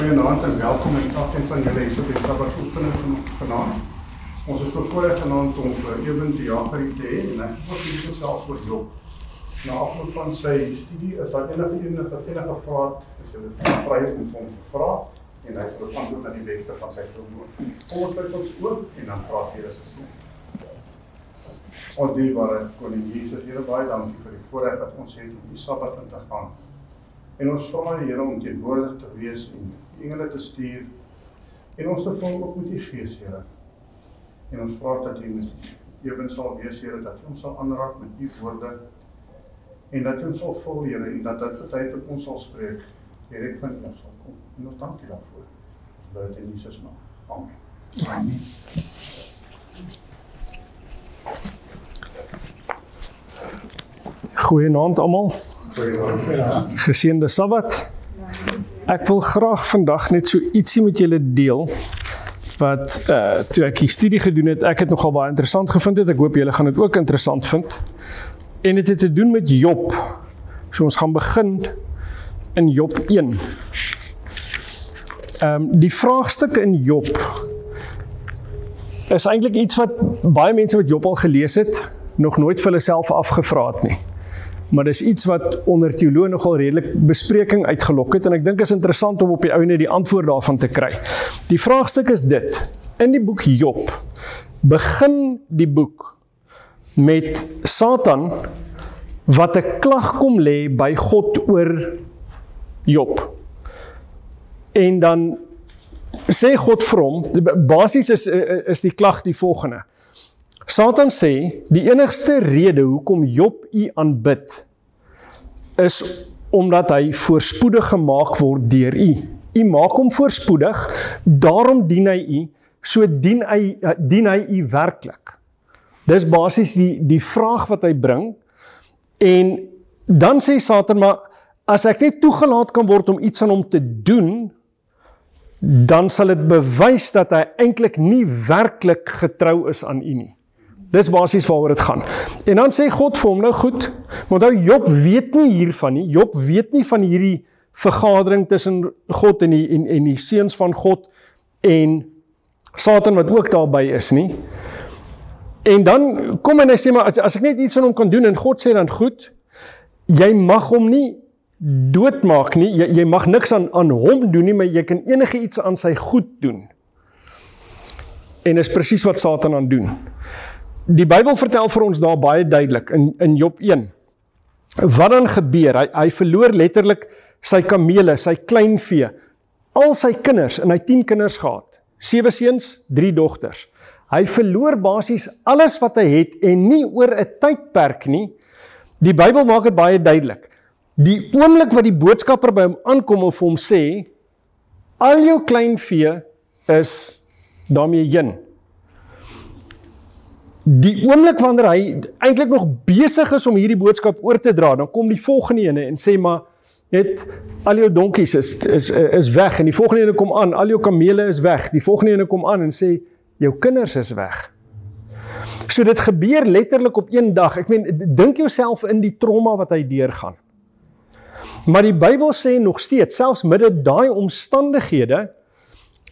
Goeienaand en welkom en elkeen van julle hier op die Sabbath-oefening vanaand. Ons is bevoorreg vanaand om Eben die Jager te hê en ek wil hier gesels oor Job. Na afloop van sy studie is daar enige vrae, is jy vry om hom te vra en hy sal antwoord na die beste van sy vermoë. Kom ons sluit ons oop en dan vra vir julle se seën. Ons dierbare Koning Jesus, Here, baie dankie vir die voorreg wat ons het om die Sabbat in te gaan. En ons vra die Here om teenwoordig te wees en die engele te stuur en ons te vul ook met die Gees, Here. En ons vra dat U met Eben sal wees, Here, dat U ons sal aanraak met U woorde en dat U ons sal vul, Here, en dat dit vir tyd op ons sal spreek, direk van U sal kom. En ons dank U daarvoor. Ons bid dit in Jesus naam. Amen. Amen. Goeienaand almal. Geseënde Sabbat. Ek wil graag vandag net so ietsie met julle deel wat toe ek die studie gedoen het, ek het nogal baie interessant gevind het. Ek hoop julle gaan dit ook interessant vind. En dit het te doen met Job. So ons gaan begin in Job 1. Die vraagstuk in Job is eintlik iets wat baie mense wat Job al gelees het, nog nooit vir hulle self afgevra het nie. Maar dis iets wat onder teoloë nogal redelik bespreking uitgelok het, en ek dink is interessant om op die ouene die antwoord daarvan te kry. Die vraagstuk is dit: in die boek Job begin die boek met Satan wat 'n klag kom lê by God oor Job. En dan sê God vir hom, basies is die klag die volgende. Satan sê, die enigste rede hoekom Job U aanbid, is omdat hy voorspoedig gemaak word deur U. U maak hom voorspoedig, daarom dien hy U, so dien hy U werklik. Dis basies die vraag wat hy bring, en dan sê Satan, maar as ek net toegelaat kan word om iets aan hom te doen, dan sal dit bewys dat hy eintlik nie werklik getrou is aan U nie. Dis basies waaroor dit gaan. En dan sê God vir hom, nou goed, want nou Job weet nie hiervan nie, Job weet nie van hierdie vergadering tussen God en die seuns van God en Satan wat ook daarby is nie. En dan kom en hy sê, maar as ek net iets aan hom kan doen, en God sê dan goed, jy mag hom nie doodmaak nie, jy mag niks aan hom doen nie, maar jy kan enige iets aan sy goed doen. En is presies wat Satan aan doen. Die Bybel vertel vir ons daar baie duidelik, in Job 1, wat dan gebeur, hy verloor letterlik sy kamele, sy kleinvee, al sy kinders, en hy 10 kinders gehad, 7 seuns, 3 dogters. Hy verloor basies alles wat hy het, en nie oor 'n tydperk nie. Die Bybel maak dit baie duidelik. Die oomblik wat die boodskapper by hom aankom en vir hom sê, al jou kleinvee is daarmee heen. Die oomblik wanneer hy eintlik nog besig is om hierdie boodskap oor te dra, dan kom die volgende ene en sê, maar net al jou donkies is weg, en die volgende ene kom aan, al jou kamele is weg, die volgende ene kom aan en sê, jou kinders is weg. So dit gebeur letterlik op een dag. Ek meen, dink jouself in die trauma wat hy deurgaan. Maar die Bybel sê nog steeds, selfs midde daai omstandighede,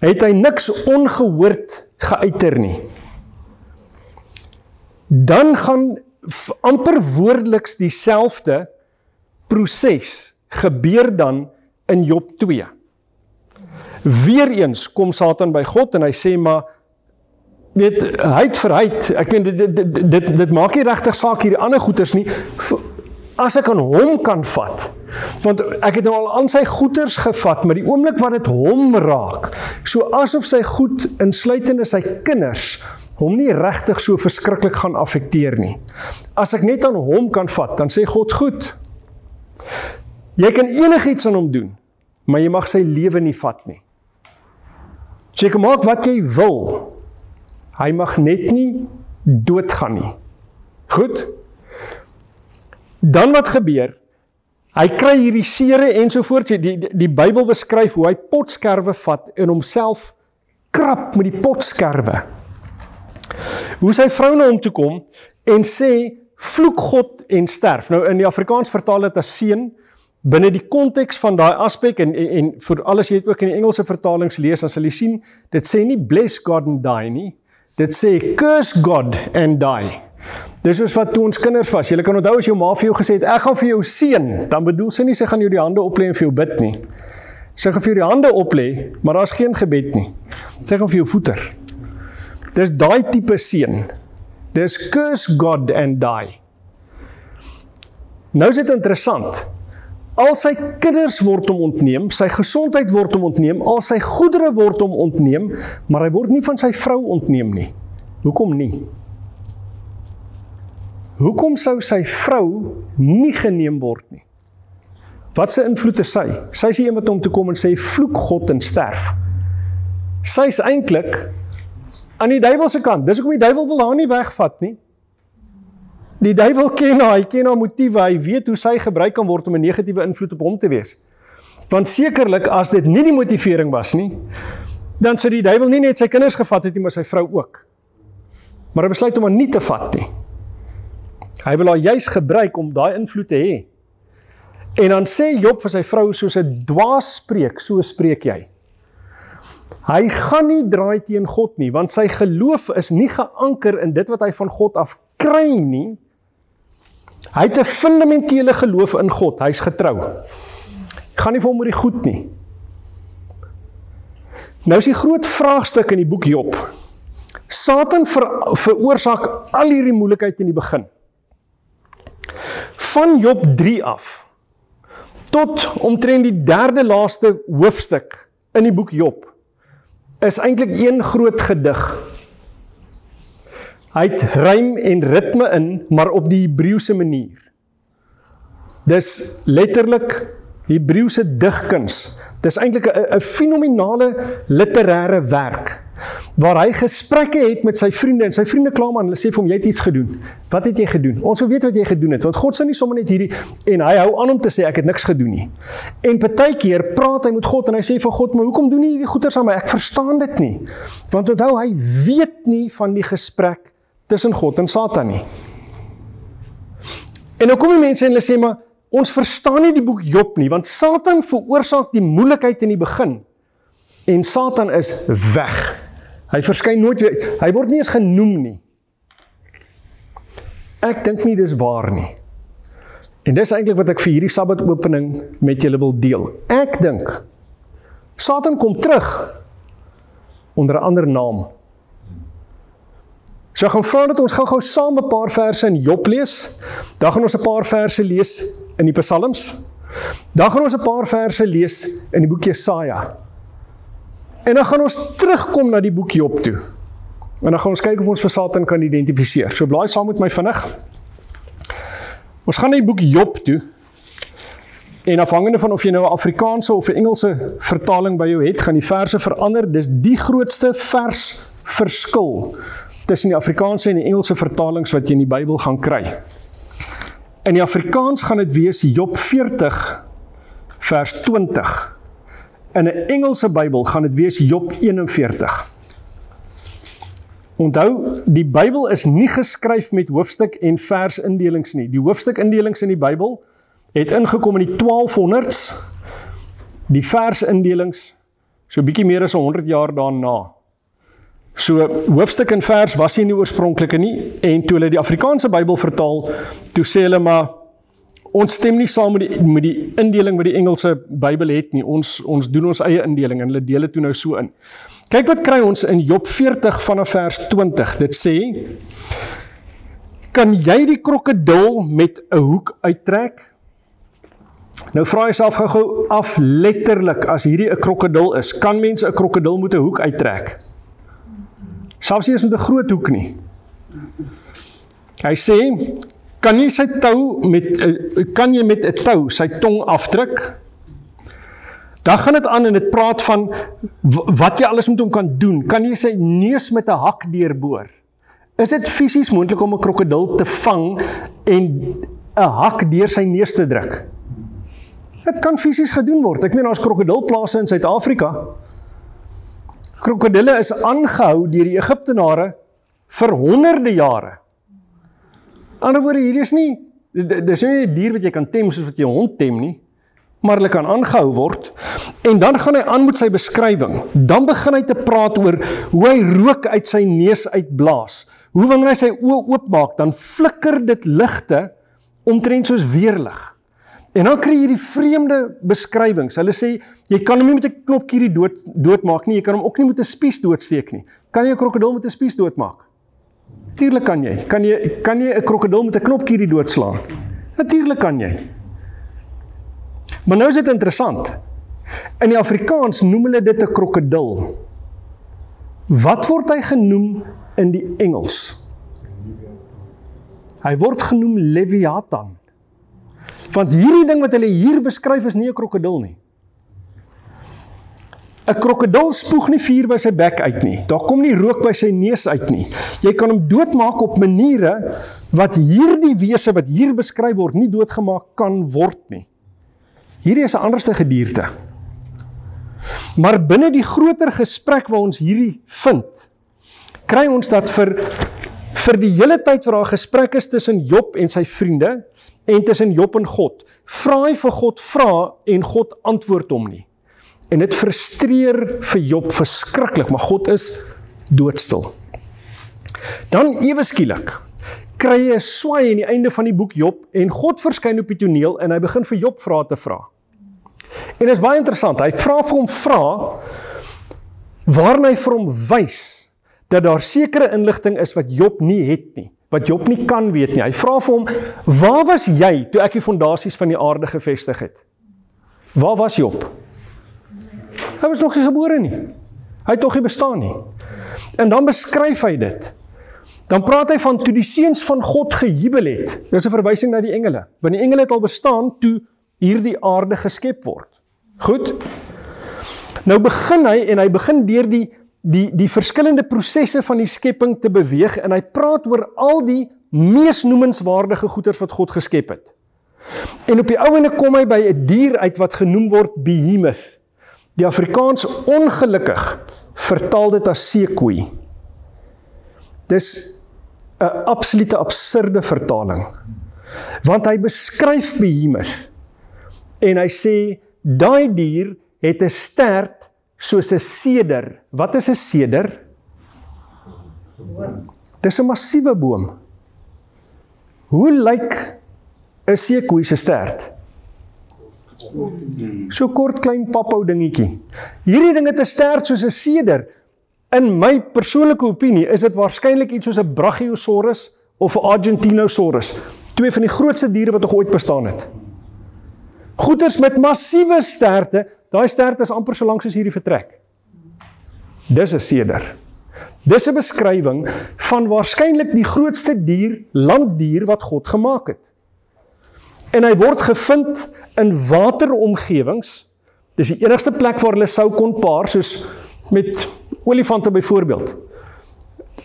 het hy niks ongehoord geuiter nie. Dan gaan amper woordeliks dieselfde proses gebeur dan in Job 2. Weereens kom Satan by God en hy sê, maar weet, heid vir heid, ek meen, dit maak nie regtig saak hierdie ander goeders nie, as ek aan hom kan vat, want ek het nou al aan sy goeders gevat, maar die oomblik wat dit hom raak, so asof sy goed insluitende sy kinders, hom nie regtig so verskriklik gaan affekteer nie. As ek net aan hom kan vat, dan sê God, goed, jy kan enigiets aan hom doen, maar jy mag sy lewe nie vat nie. So jy kan maak wat jy wil, hy mag net nie doodgaan nie. Goed? Dan wat gebeur? Hy kry hierdie sere ensovoorts. Die Bybel beskryf hoe hy potskerwe vat en homself krap met die potskerwe. Hoe sy vrou na hom toe kom en sê, vloek God en sterf. Nou in die Afrikaans vertaal dit as seën, binne die konteks van daai aspek, en vir alles jy het ook in die Engelse vertalings lees, dan sal jy sien, dit sê nie bless God and die nie, dit sê curse God and die. Dis soos wat toe ons kinders was, jy kan onthou as jou ma vir jou gesê het, ek gaan vir jou seën, dan bedoel sy nie, sy gaan jou die hande oplê en vir jou bid nie. Sy gaan vir jou die hande oplê, maar daar is geen gebed nie. Sy gaan vir jou voeter. Dis daai tipe seën. Dis curse God and die. Nou is dit interessant. Al sy kinders word hom ontneem, sy gesondheid word hom ontneem, al sy goedere word hom ontneem, maar hy word nie van sy vrou ontneem nie. Hoekom nie? Hoekom sou sy vrou nie geneem word nie? Wat se invloed is sy? Sy is iemand om te kom en sê, vloek God en sterf. Sy is eintlik aan die duiwelse kant. Dis hoekom die duiwel wil haar nie wegvat nie. Die duiwel ken haar, hy ken haar motiewe, hy weet hoe sy gebruik kan word om 'n negatiewe invloed op hom te wees. Want sekerlik, as dit nie die motivering was nie, dan sou die duiwel nie net sy kinders gevat het nie, maar sy vrou ook. Maar hy besluit om haar nie te vat nie. Hy wil haar juis gebruik om daai invloed te hê. En dan sê Job vir sy vrou, soos 'n dwaas spreek, so spreek jy. Hy gaan nie draai teen God nie, want sy geloof is nie geanker in dit wat hy van God af kry nie. Hy het 'n fundamentele geloof in God, hy's getrou. Gaan nie vir hom oor die goed nie. Nou is die groot vraagstuk in die boek Job. Satan veroorsaak al hierdie moeilikheid in die begin. Van Job 3 af, tot omtrent die derde laaste hoofstuk in die boek Job, is eintlik een groot gedig. Hy het rym en ritme in, maar op die Hebreëse manier. Dis letterlik Hebreëse digkuns. Dis eintlik 'n fenominale literêre werk, waar hy gesprekke het met sy vriende, en sy vriende kla hom aan, hulle sê vir hom, jy het iets gedoen. Wat het jy gedoen? Ons wil weet wat jy gedoen het, want God sê nie sommer net hierdie, en hy hou aan om te sê, ek het niks gedoen nie. En partykeer praat hy met God, en hy sê vir God, maar hoekom doen nie hierdie goeders aan my? Ek verstaan dit nie. Want onthou, hy weet nie van die gesprek tussen God en Satan nie. En nou kom die mense en hulle sê, maar ons verstaan nie die boek Job nie, want Satan veroorsaak die moeilikheid in die begin, en Satan is weg. Hy verskyn nooit weer, hy word nie eens genoem nie. Ek dink nie dis waar nie. En dis eintlik wat ek vir hierdie Sabbat-opening met julle wil deel. Ek dink, Satan kom terug onder 'n ander naam. So ek gaan vra dat ons gou saam 'n paar verse in Job lees, dan gaan ons 'n paar verse lees in die Psalms, dan gaan ons 'n paar verse lees in die boek Jesaja, en dan gaan ons terugkom na die boek Job toe, en dan gaan ons kyk of ons vir Satan kan identifiseer. So blaai saam met my vinnig. Ons gaan na die boek Job toe, en afhangende van of jy nou 'n Afrikaanse of 'n Engelse vertaling by jou het, gaan die verse verander. Dis die grootste versverskil tussen die Afrikaanse en die Engelse vertalings wat jy in die Bybel gaan kry. In die Afrikaans gaan dit wees Job 40 vers 20. In 'n Engelse Bybel gaan dit wees Job 41. Onthou, die Bybel is nie geskryf met hoofstuk en versindelings nie. Die hoofstukindelings in die Bybel het ingekom in die 1200s, die versindelings so bietjie meer as 100 jaar daarna. So hoofstuk en vers was nie in die oorspronklike nie, en toe hulle die Afrikaanse Bybel vertaal, toe sê hulle maar, ons stem nie saam met die indeling wat die Engelse Bybel het nie, ons doen ons eie indeling, en hulle deel dit toe nou so in. Kyk wat kry ons in Job 40 vanaf vers 20, dit sê, kan jy die krokodil met 'n hoek uittrek? Nou vra jouself gou af letterlik, as hierdie 'n krokodil is, kan mense 'n krokodil met 'n hoek uittrek? Selfs nie eens met 'n groot hoek nie. Hy sê, kan jy met 'n tou sy tong afdruk? Dan gaan dit aan en dit praat van wat jy alles met hom kan doen. Kan jy sy neus met 'n hak deurboor? Is dit fisies moontlik om 'n krokodil te vang en 'n hak deur sy neus te druk? Dit kan fisies gedoen word. Ek meen, daar's krokodilplase in Suid-Afrika. Krokodille is aangehou deur die Egiptenare vir honderde jare. Ander woorde, hierdie is nie, dis nie 'n dier wat jy kan tem soos wat jy 'n hond tem nie. maar hulle kan aangehou word, en dan gaan hy aan met sy beskrywing. Dan begin hy te praat oor hoe hy rook uit sy neus uitblaas, hoe wanneer hy sy oë oopmaak, dan flikker dit ligte omtrent soos weerlig. En dan kry jy die vreemde beskrywings. Hulle sê, jy kan hom nie met 'n knopkierie doodmaak nie, jy kan hom ook nie met 'n spies doodsteek nie. Kan jy 'n krokodil met 'n spies doodmaak? Natuurlik kan jy. Kan jy 'n krokodil met 'n knopkierie doodslaan? Natuurlik kan jy. Maar nou is dit interessant. In die Afrikaans noem hulle dit 'n krokodil. Wat word hy genoem in die Engels? Hy word genoem Leviathan. Want hierdie ding wat hulle hier beskryf is nie 'n krokodil nie. 'n Krokodil spoeg nie vuur by sy bek uit nie. Daar kom nie rook by sy neus uit nie. Jy kan hom doodmaak op maniere wat hierdie wese wat hier beskryf word nie doodgemaak kan word nie. Hierdie is 'n anderste gedierte. Maar binne die groter gesprek waar ons hierdie vind, kry ons dat vir die hele tyd waar daar gesprek is tussen Job en sy vriende en tussen Job en God, vra hy vir God vra en God antwoord hom nie. En dit frustreer vir Job verskriklik, maar God is doodstil. Dan ewe skielik kry hy 'n swaai aan die einde van die boek Job en God verskyn op die toneel en hy begin vir Job vrae te vra. En dit is baie interessant, hy vra vir hom vrae waarna hy vir hom wys dat daar sekere inligting is wat Job nie het nie, wat Job nie kan weet nie. Hy vra vir hom, waar was jy toe ek die fondasies van die aarde gevestig het? Waar was Job? Hy was nog nie gebore nie. Hy het nog nie bestaan nie. En dan beskryf hy dit. Dan praat hy van toe die seuns van God gejubel het. Dis 'n verwysing na die engele. Want die engele het al bestaan toe hierdie aarde geskep word. Goed? Nou begin hy en hy begin deur die verskillende prosesse van die skepping te beweeg en hy praat oor al die mees noemenswaardige goeders wat God geskep het. En op die ouene kom hy by 'n dier uit wat genoem word Behemoth. Die Afrikaans ongelukkig vertaal dit as seekoei. Dis 'n absolute absurde vertaling. Want hy beskryf Behemoth en hy sê, daai dier het 'n stert soos 'n seder. Wat is 'n seder? Dis 'n massiewe boom. Hoe lyk 'n seekoei se stert? So kort klein paphou dingetjie. Hierdie ding het 'n stert soos 'n seder. In my persoonlike opinie is dit waarskynlik iets soos 'n Brachiosaurus of 'n Argentinosaurus. Twee van die grootste diere wat nog ooit bestaan het. Goeters met massiewe sterte, daai sterte is amper so lank soos hierdie vertrek. Dis 'n seder. Dis 'n beskrywing van waarskynlik die grootste dier, landdier wat God gemaak het. En hy word gevind in wateromgewings. Dis die enigste plek waar hulle sou kon paar, soos met olifante byvoorbeeld.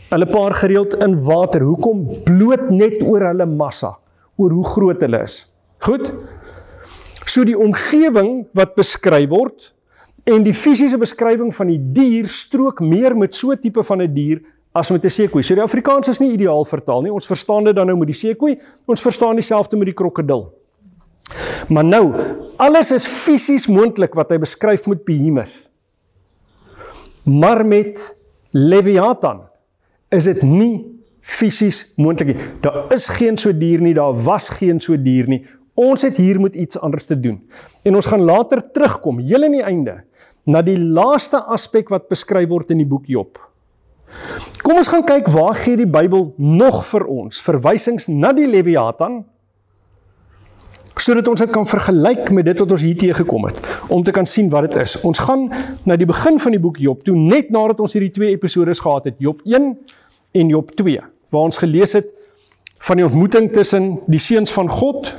Hulle paar gereeld in water. Hoekom? Bloot net oor hulle massa, oor hoe groot hulle is. Goed? So die omgewing wat beskryf word, en die fisiese beskrywing van die dier strook meer met so 'n tipe van 'n dier as met 'n seekoei. So die Afrikaans is nie ideaal vertaal nie. Ons verstaan dit dan nou met die seekoei, ons verstaan dieselfde met die krokodil. Maar nou, alles is fisies moontlik wat hy beskryf met Behemoth. Maar met Leviathan is dit nie fisies moontlik nie. Daar is geen so dier nie, daar was geen so dier nie. Ons het hier moet iets anders te doen. En ons gaan later terugkom, heel in die einde, na die laaste aspek wat beskryf word in die boek Job. Kom ons gaan kyk waar gee die Bybel nog vir ons verwysings na die Leviathan, sodat ons dit kan vergelyk met dit wat ons hier teëgekom het, om te kan sien wat dit is. Ons gaan na die begin van die boek Job toe, net nadat ons hierdie 2 episodes gehad het, Job 1 en Job 2, waar ons gelees het van die ontmoeting tussen die seuns van God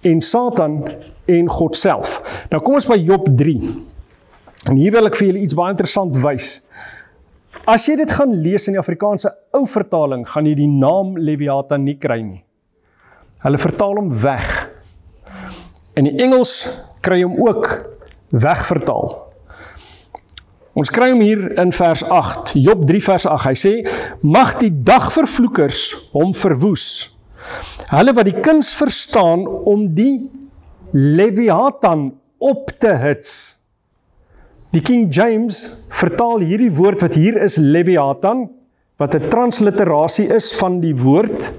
en Satan en God self. Nou kom ons by Job 3. En hier wil ek vir julle iets baie interessant wys. As jy dit gaan lees in die Afrikaanse ou vertaling, gaan jy die naam Leviathan nie kry nie. Hulle vertaal hom weg. In die Engels kry hom ook wegvertaal. Ons kry hom hier in vers 8, Job 3 vers 8. Hy sê, mag die dagvervloekers hom verwoes. Hulle wat die kuns verstaan om die Leviathan op te hits. Die King James vertaal hierdie woord wat hier is Leviathan, wat 'n transliterasie is van die woord,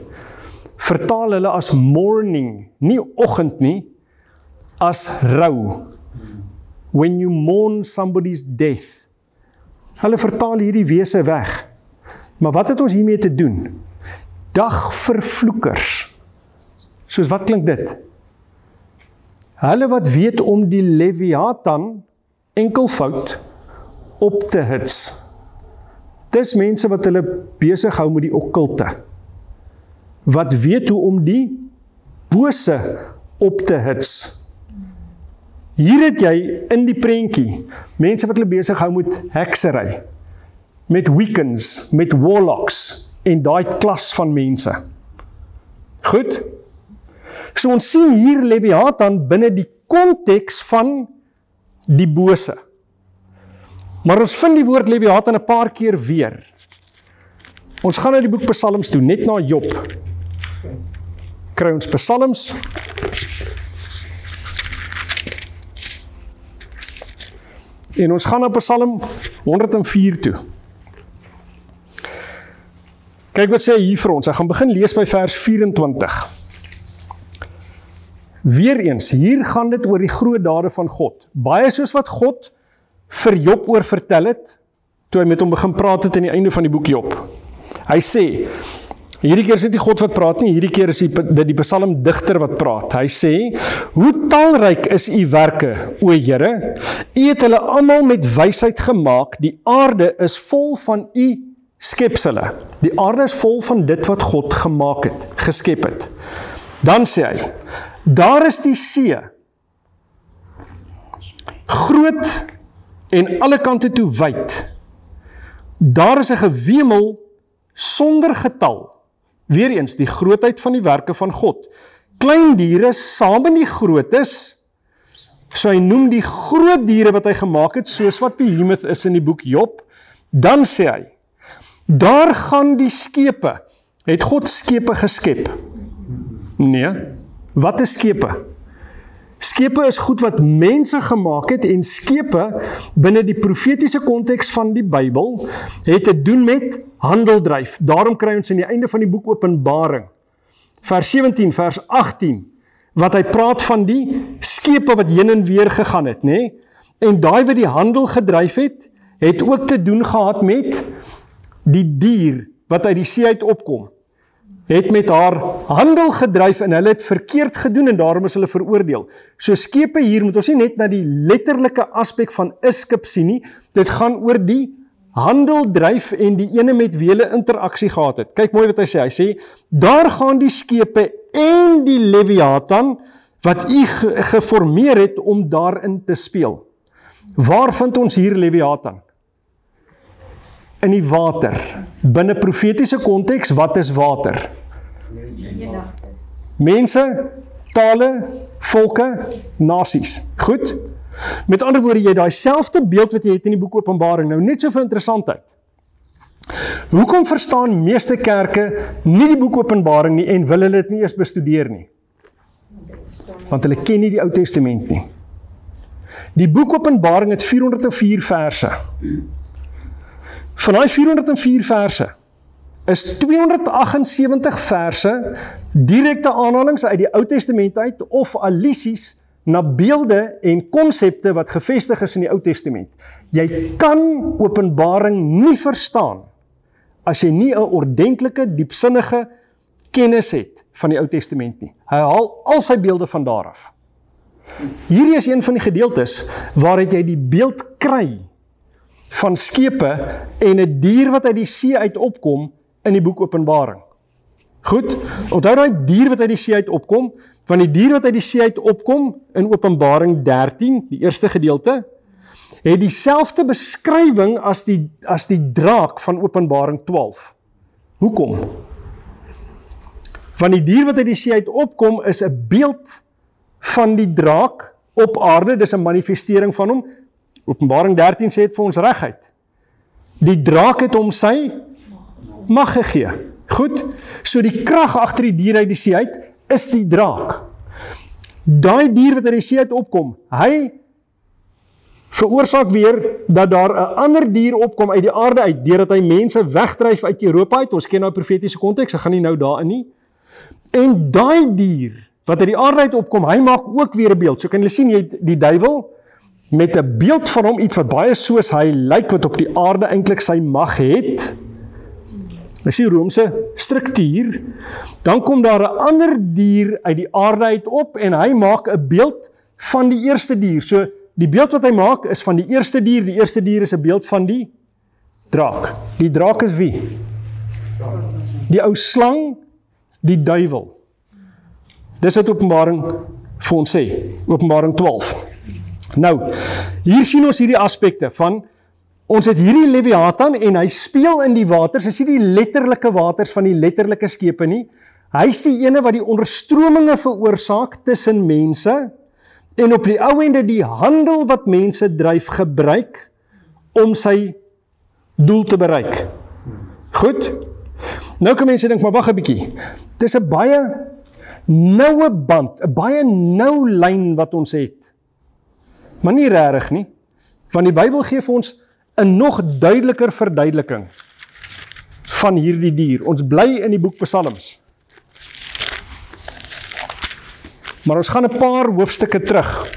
vertaal hulle as mourning, nie oggend nie, as rou. When you mourn somebody's death. Hulle vertaal hierdie wese weg. Maar wat het ons hiermee te doen? Dagvervloekers. Soos wat klink dit? Hulle wat weet om die Leviathan enkelvoud op te hits. Dis mense wat hulle besig hou met die okkulte. Wat weet hoe om die bose op te hits. Hier het jy in die prentjie mense wat hulle besig hou met heksery, met Wiccans, met warlocks en daai klas van mense. Goed? So ons sien hier Leviathan binne die konteks van die bose. Maar ons vind die woord Leviathan 'n paar keer weer. Ons gaan na die boek Psalms toe, net na Job. Kry ons Psalms. En ons gaan na Psalm 104 toe. Kyk wat sê hy hier vir ons. Ek gaan begin lees by vers 24. Weereens, hier gaan dit oor die groot dade van God. Baie soos wat God vir Job oor vertel het, toe hy met hom begin praat het aan die einde van die boek Job. Hy sê, hierdie keer is dit nie God wat praat nie, hierdie keer is dit die psalmdigter wat praat. Hy sê, hoe talryk is u werke, o Here, u het hulle almal met wysheid gemaak, die aarde is vol van u skepsele. Die aarde is vol van dit wat God gemaak het, geskep het. Dan sê hy, daar is die see, groot en alle kante toe wyd. Daar is 'n gewemel sonder getal. Weereens die grootheid van die werke van God. Klein diere saam in die grootes, so hy noem die groot diere wat hy gemaak het, soos wat Behemoth is in die boek Job. Dan sê hy, daar gaan die skepe. Het God skepe geskep? Nee. Wat is skepe? Skepe is goed wat mense gemaak het en skepe binne die profetiese konteks van die Bybel het te doen met handeldryf. Daarom kry ons aan die einde van die boek Openbaring, vers 17, vers 18, wat hy praat van die skepe wat heen en weer gegaan het, nê? En daai wat die handel gedryf het ook te doen gehad met die dier wat uit die see uit opkom. Het met haar handel gedryf en hulle het verkeerd gedoen en daarom is hulle veroordeel. So skepe hier moet ons nie net na die letterlike aspek van 'n skip sien nie, dit gaan oor die handeldryf en die ene met wie hulle interaksie gehad het. Kyk mooi wat hy sê, daar gaan die skepe en die Leviathan wat u geformeer het om daarin te speel. Waar vind ons hier Leviathan? In die water. Binne profetiese konteks, wat is water? Mense, tale, volke, nasies. Goed? Met ander woorde, jy daai selfde beeld wat jy het in die boek Openbaring, nou net so vir interessantheid. Hoekom verstaan meeste kerke nie die boek Openbaring nie en wil hulle dit nie eers bestudeer nie? Want hulle ken nie die Ou Testament nie. Die boek Openbaring het 404 verse. Van die 404 verse is 278 verse direkte aanhalings uit die Ou Testament uit of allusies na beelde en konsepte wat gevestig is in die Ou Testament. Jy kan Openbaring nie verstaan as jy nie 'n ordentlike, diepsinnige kennis het van die Ou Testament nie. Hy haal al sy beelde van daar af. Hierdie is een van die gedeeltes waaruit jy die beeld kry van skepe en 'n dier wat uit die see uit opkom in die boek Openbaring. Goed, onthou daai dier wat uit die see uit opkom, want die dier wat uit die see uit opkom in Openbaring 13, die eerste gedeelte, het dieselfde beskrywing as die draak van Openbaring 12. Hoekom? Want die dier wat uit die see uit opkom is 'n beeld van die draak op aarde, dis 'n manifestering van hom. Openbaring 13 sê dit vir ons reguit. Die draak het hom sy mag gegee. Goed, so die krag agter die dier uit die see uit is die draak. Daai dier wat uit die see uit opkom, hy veroorsaak weer dat daar 'n ander dier opkom uit die aarde uit, deurdat hy mense wegdryf uit Europa uit. Ons ken nou profetiese konteks, ek gaan nie nou daarin nie. En daai dier wat uit die aarde uit opkom, hy maak ook weer 'n beeld. So kan jy sien, jy het die duiwel met 'n beeld van hom, iets wat baie soos hy lyk, wat op die aarde eintlik sy mag het. Dis die Romeinse struktuur. Dan kom daar 'n ander dier uit die aarde uit op en hy maak 'n beeld van die eerste dier. So die beeld wat hy maak is van die eerste dier. Die eerste dier is 'n beeld van die draak. Die draak is wie? Die ou slang, die duiwel. Dis wat Openbaring vir ons sê, Openbaring 12. Nou, hier sien ons hierdie aspekte van, ons het hierdie Leviathan en hy speel in die waters, is nie die letterlike waters van die letterlike skepe nie, hy is die ene wat die onderstrominge veroorsaak tussen mense, en op die ou ende die handel wat mense dryf gebruik, om sy doel te bereik. Goed? Nou kan mense dink, maar wag 'n bietjie, dis 'n baie noue band, 'n baie nou lyn wat ons het. Maar nie regtig nie, want die Bybel gee vir ons 'n nog duideliker verduideliking van hierdie dier. Ons bly in die boek Psalms. Maar ons gaan 'n paar hoofstukke terug.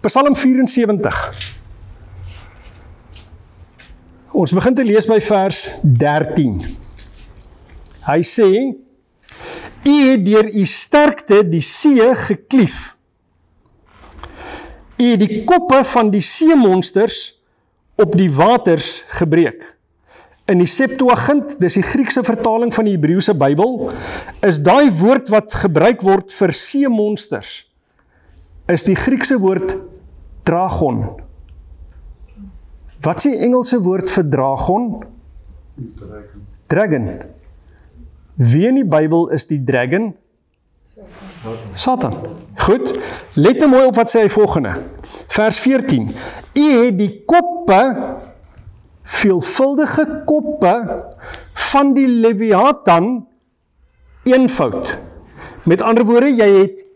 Psalm 74. Ons begin te lees by vers 13. Hy sê, U het deur U sterkte die see geklief. U het die koppe van die seemonsters op die waters gebreek. In die Septuagint, dis die Griekse vertaling van die Hebreëse Bybel, is daai woord wat gebruik word vir seemonsters, is die Griekse woord dragon. Wat is die Engelse woord vir dragon? Dragon. Wie in die Bybel is die dragon? Satan. Goed, let nou mooi op wat sê hy volgende. Vers 14. U het die koppe, veelvuldige koppe van die Leviathan eenvoud. Met ander woorde, jy het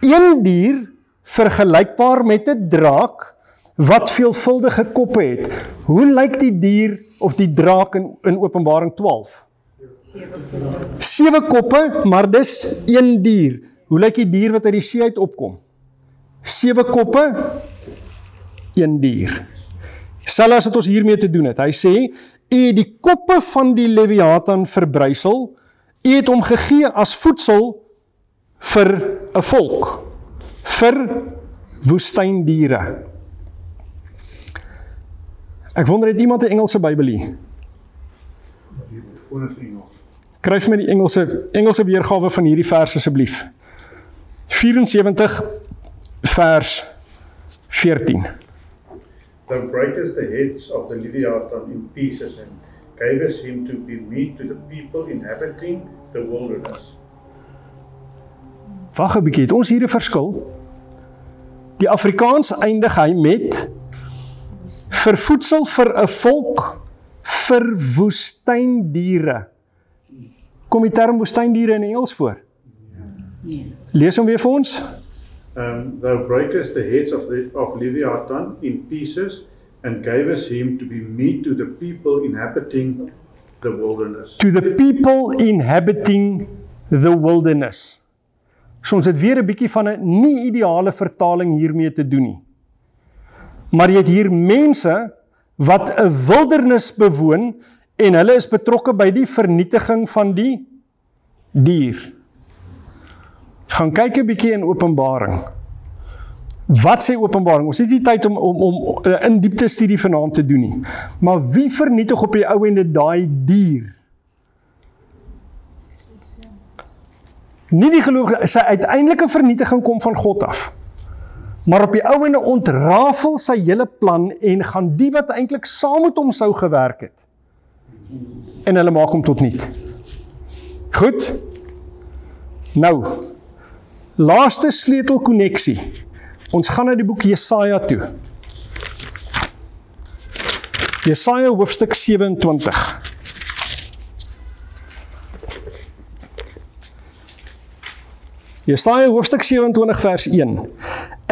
een dier vergelykbaar met 'n draak wat veelvuldige koppe het. Hoe lyk die dier of die draak in Openbaring 12? 7 koppe, maar dis een dier. Hoe lyk die dier wat uit die see uit opkom? 7 koppe, een dier. Selfs as wat ons hiermee te doen het. Hy sê, U het die koppe van die Leviathan verbrysel, U het hom gegee as voedsel vir 'n volk, vir woestyndiere. Ek wonder, het iemand 'n Engelse Bybel hier? Kryf my die Engelse weergawe van hierdie vers asseblief. 74 vers 14. Thou breakest the heads of the Leviathan in pieces and gavest him to be meat to the people inhabiting the wilderness. Wag 'n bietjie, het ons hier 'n verskil? Die Afrikaans eindig hy met vir voedsel vir 'n volk, vir woestyndiere. Kom die term woestyndiere in Engels voor? Nee. Lees hom weer vir ons. Thou breakest the heads of Leviathan in pieces and gavest him to be meat to the people inhabiting the wilderness. To the people inhabiting the wilderness. So ons het weer 'n bietjie van 'n nie ideale vertaling hiermee te doen nie. Maar jy het hier mense wat 'n wildernis bewoon en hulle is betrokke by die vernietiging van die dier. Gaan kyk 'n bietjie in Openbaring. Wat sê Openbaring? Ons het nie tyd om in diepte studie vanaand te doen nie. Maar wie vernietig op die ou ende daai dier? Nie die gelowige, sy uiteindelike vernietiging kom van God af. Maar op die ou ende ontrafel sy hele plan en gaan die wat eintlik saam met hom sou gewerk het. En hulle maak hom tot niet. Goed? Nou, laaste sleutelkonneksie. Ons gaan na die boek Jesaja toe. Jesaja hoofstuk 27. Jesaja hoofstuk 27 vers 1.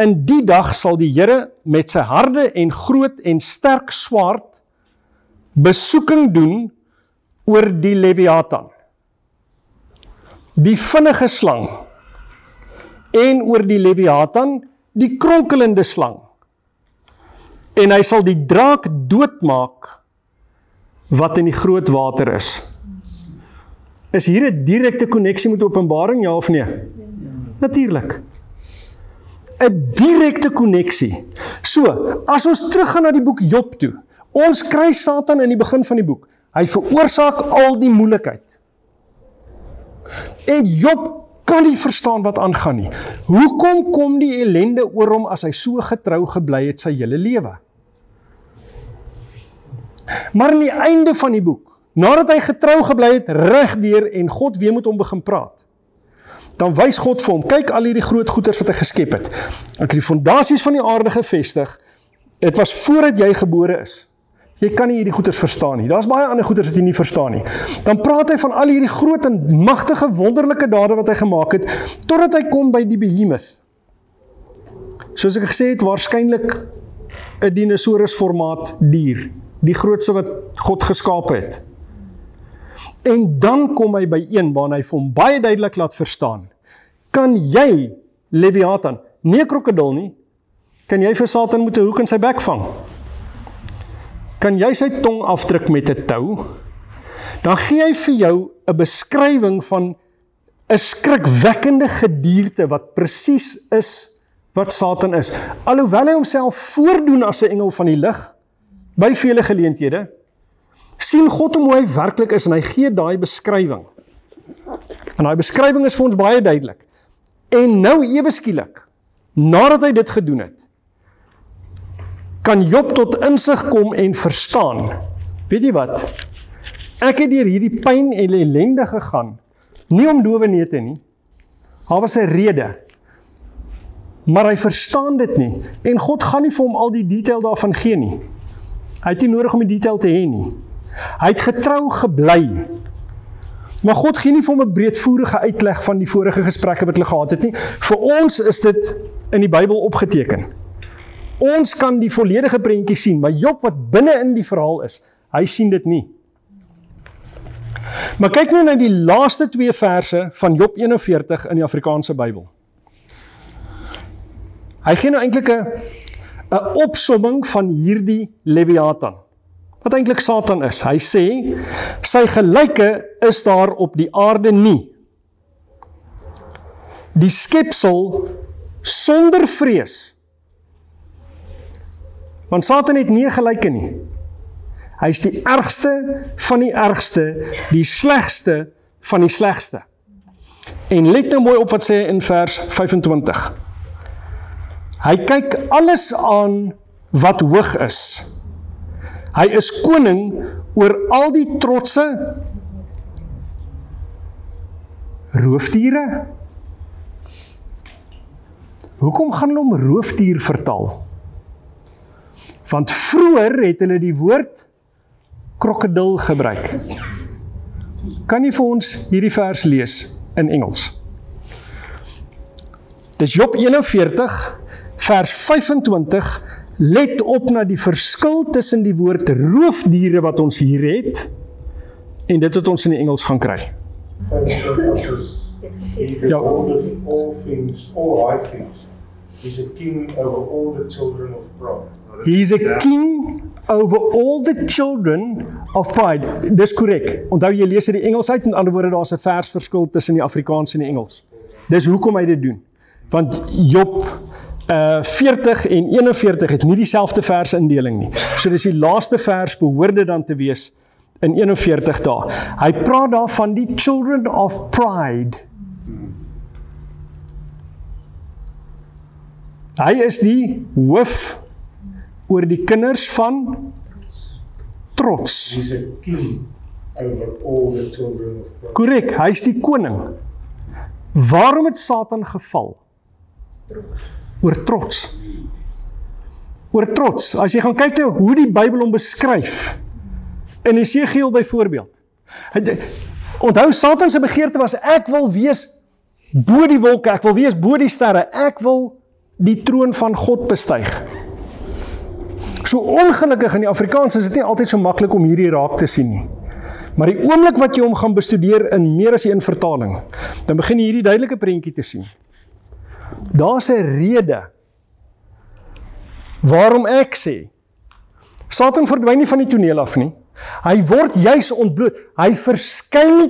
In die dag sal die Here met sy harde en groot en sterk swaard besoeking doen oor die Leviathan, die vinnige slang, en oor die Leviathan, die kronkelende slang. En hy sal die draak doodmaak wat in die groot water is. Is hier 'n direkte koneksie met Openbaring, ja of nee? Natuurlik. 'n Direkte koneksie. So, as ons teruggaan na die boek Job toe, ons kry Satan in die begin van die boek. Hy veroorsaak al die moeilikheid. En Job kan nie verstaan wat aangaan nie. Hoekom kom die ellende oor hom as hy so getrou gebly het sy hele lewe? Maar aan die einde van die boek, nadat hy getrou gebly het regdeur en God weer met hom begin praat, dan wys God vir hom, kyk al hierdie groot goeders wat hy geskep het. Ek het die fondasies van die aarde gevestig, dit was voordat jy gebore is. Jy kan nie hierdie goeders verstaan nie. Daar's baie ander goeders wat jy nie verstaan nie. Dan praat hy van al hierdie groot en magtige, wonderlike dade wat hy gemaak het, totdat hy kom by die behemoth. Soos ek gesê het, waarskynlik 'n dinosaurus formaat dier, die grootste wat God geskaap het. En dan kom hy by een waarna hy vir hom baie duidelik laat verstaan. Kan jy, Leviathan, nie 'n krokodil nie, kan jy vir Satan met 'n hoek in sy bek vang? Kan jy sy tong afdruk met 'n tou? Dan gee hy vir jou 'n beskrywing van 'n skrikwekkende gedierte wat presies is wat Satan is. Alhoewel hy homself voordoen as 'n engel van die lig, by vele geleenthede, sien God hoe hy werklik is en hy gee daai beskrywing. En daai beskrywing is vir ons baie duidelik. En nou ewe skielik, nadat hy dit gedoen het, kan Job tot insig kom en verstaan. Weet jy wat? Ek het deur hierdie pyn en ellende gegaan, nie om dowe neute nie. Daar was 'n rede. Maar hy verstaan dit nie. En God gaan nie vir hom al die detail daarvan gee nie. Hy het nie nodig om die detail te hê nie. Hy het getrou gebly. Maar God gee nie vir hom 'n breedvoerige uitleg van die vorige gesprekke wat hulle gehad het nie. Vir ons is dit in die Bybel opgeteken. Ons kan die volledige prentjie sien, maar Job wat binne in die verhaal is, hy sien dit nie. Maar kyk nou na die laaste 2 verse van Job 41 in die Afrikaanse Bybel. Hy gee nou eintlik 'n opsomming van hierdie Leviathan, wat eintlik Satan is. Hy sê, sy gelyke is daar op die aarde nie. Die skepsel sonder vrees. Want Satan het nie 'n gelyke nie. Hy is die ergste van die ergste, die slegste van die slegste. En let nou mooi op wat sê hy in vers 25. Hy kyk alles aan wat hoog is. Hy is koning oor al die trotse roofdiere. Hoekom gaan hulle om roofdier vertaal? Want vroeër het hulle die woord krokodil gebruik. Kan jy vir ons hierdie vers lees in Engels? Dis Job 41, vers 25, let op na die verskil tussen die woord roofdiere wat ons hier het, en dit wat ons in die Engels gaan kry. Ja. All things, all high things. He's a king over all the children of pride. He's a king over all the children of pride. Dis korrek. Onthou jy lees die Engels uit, met ander woorde daar's 'n versverskil tussen die Afrikaans en die Engels. Dis hoekom hy dit doen. Want Job 40 en 41 het nie dieselfde versindeling nie. So dis die laaste vers behoorde dan te wees in 41 daar. Hy praat daar van die children of pride. Hy is die hoof oor die kinders van trots. He's a king over all the children of pride. Korrek, hy is die koning. Waarom het Satan geval? Oor trots. Oor trots. As jy gaan kyk nou hoe die Bybel hom beskryf, in Esegiel byvoorbeeld. Onthou, Satan se begeerte was, ek wil wees bo die wolke, ek wil wees bo die sterre, ek wil die troon van God bestyg. So ongelukkig in die Afrikaans is dit nie altyd so maklik om hierdie raak te sien nie. Maar die oomblik wat jy hom gaan bestudeer in meer as een vertaling, dan begin jy hierdie duidelike prentjie te sien. Daar's 'n rede waarom ek sê, Satan verdwyn nie van die toneel af nie. Hy word juis ontbloot. Hy verskyn nie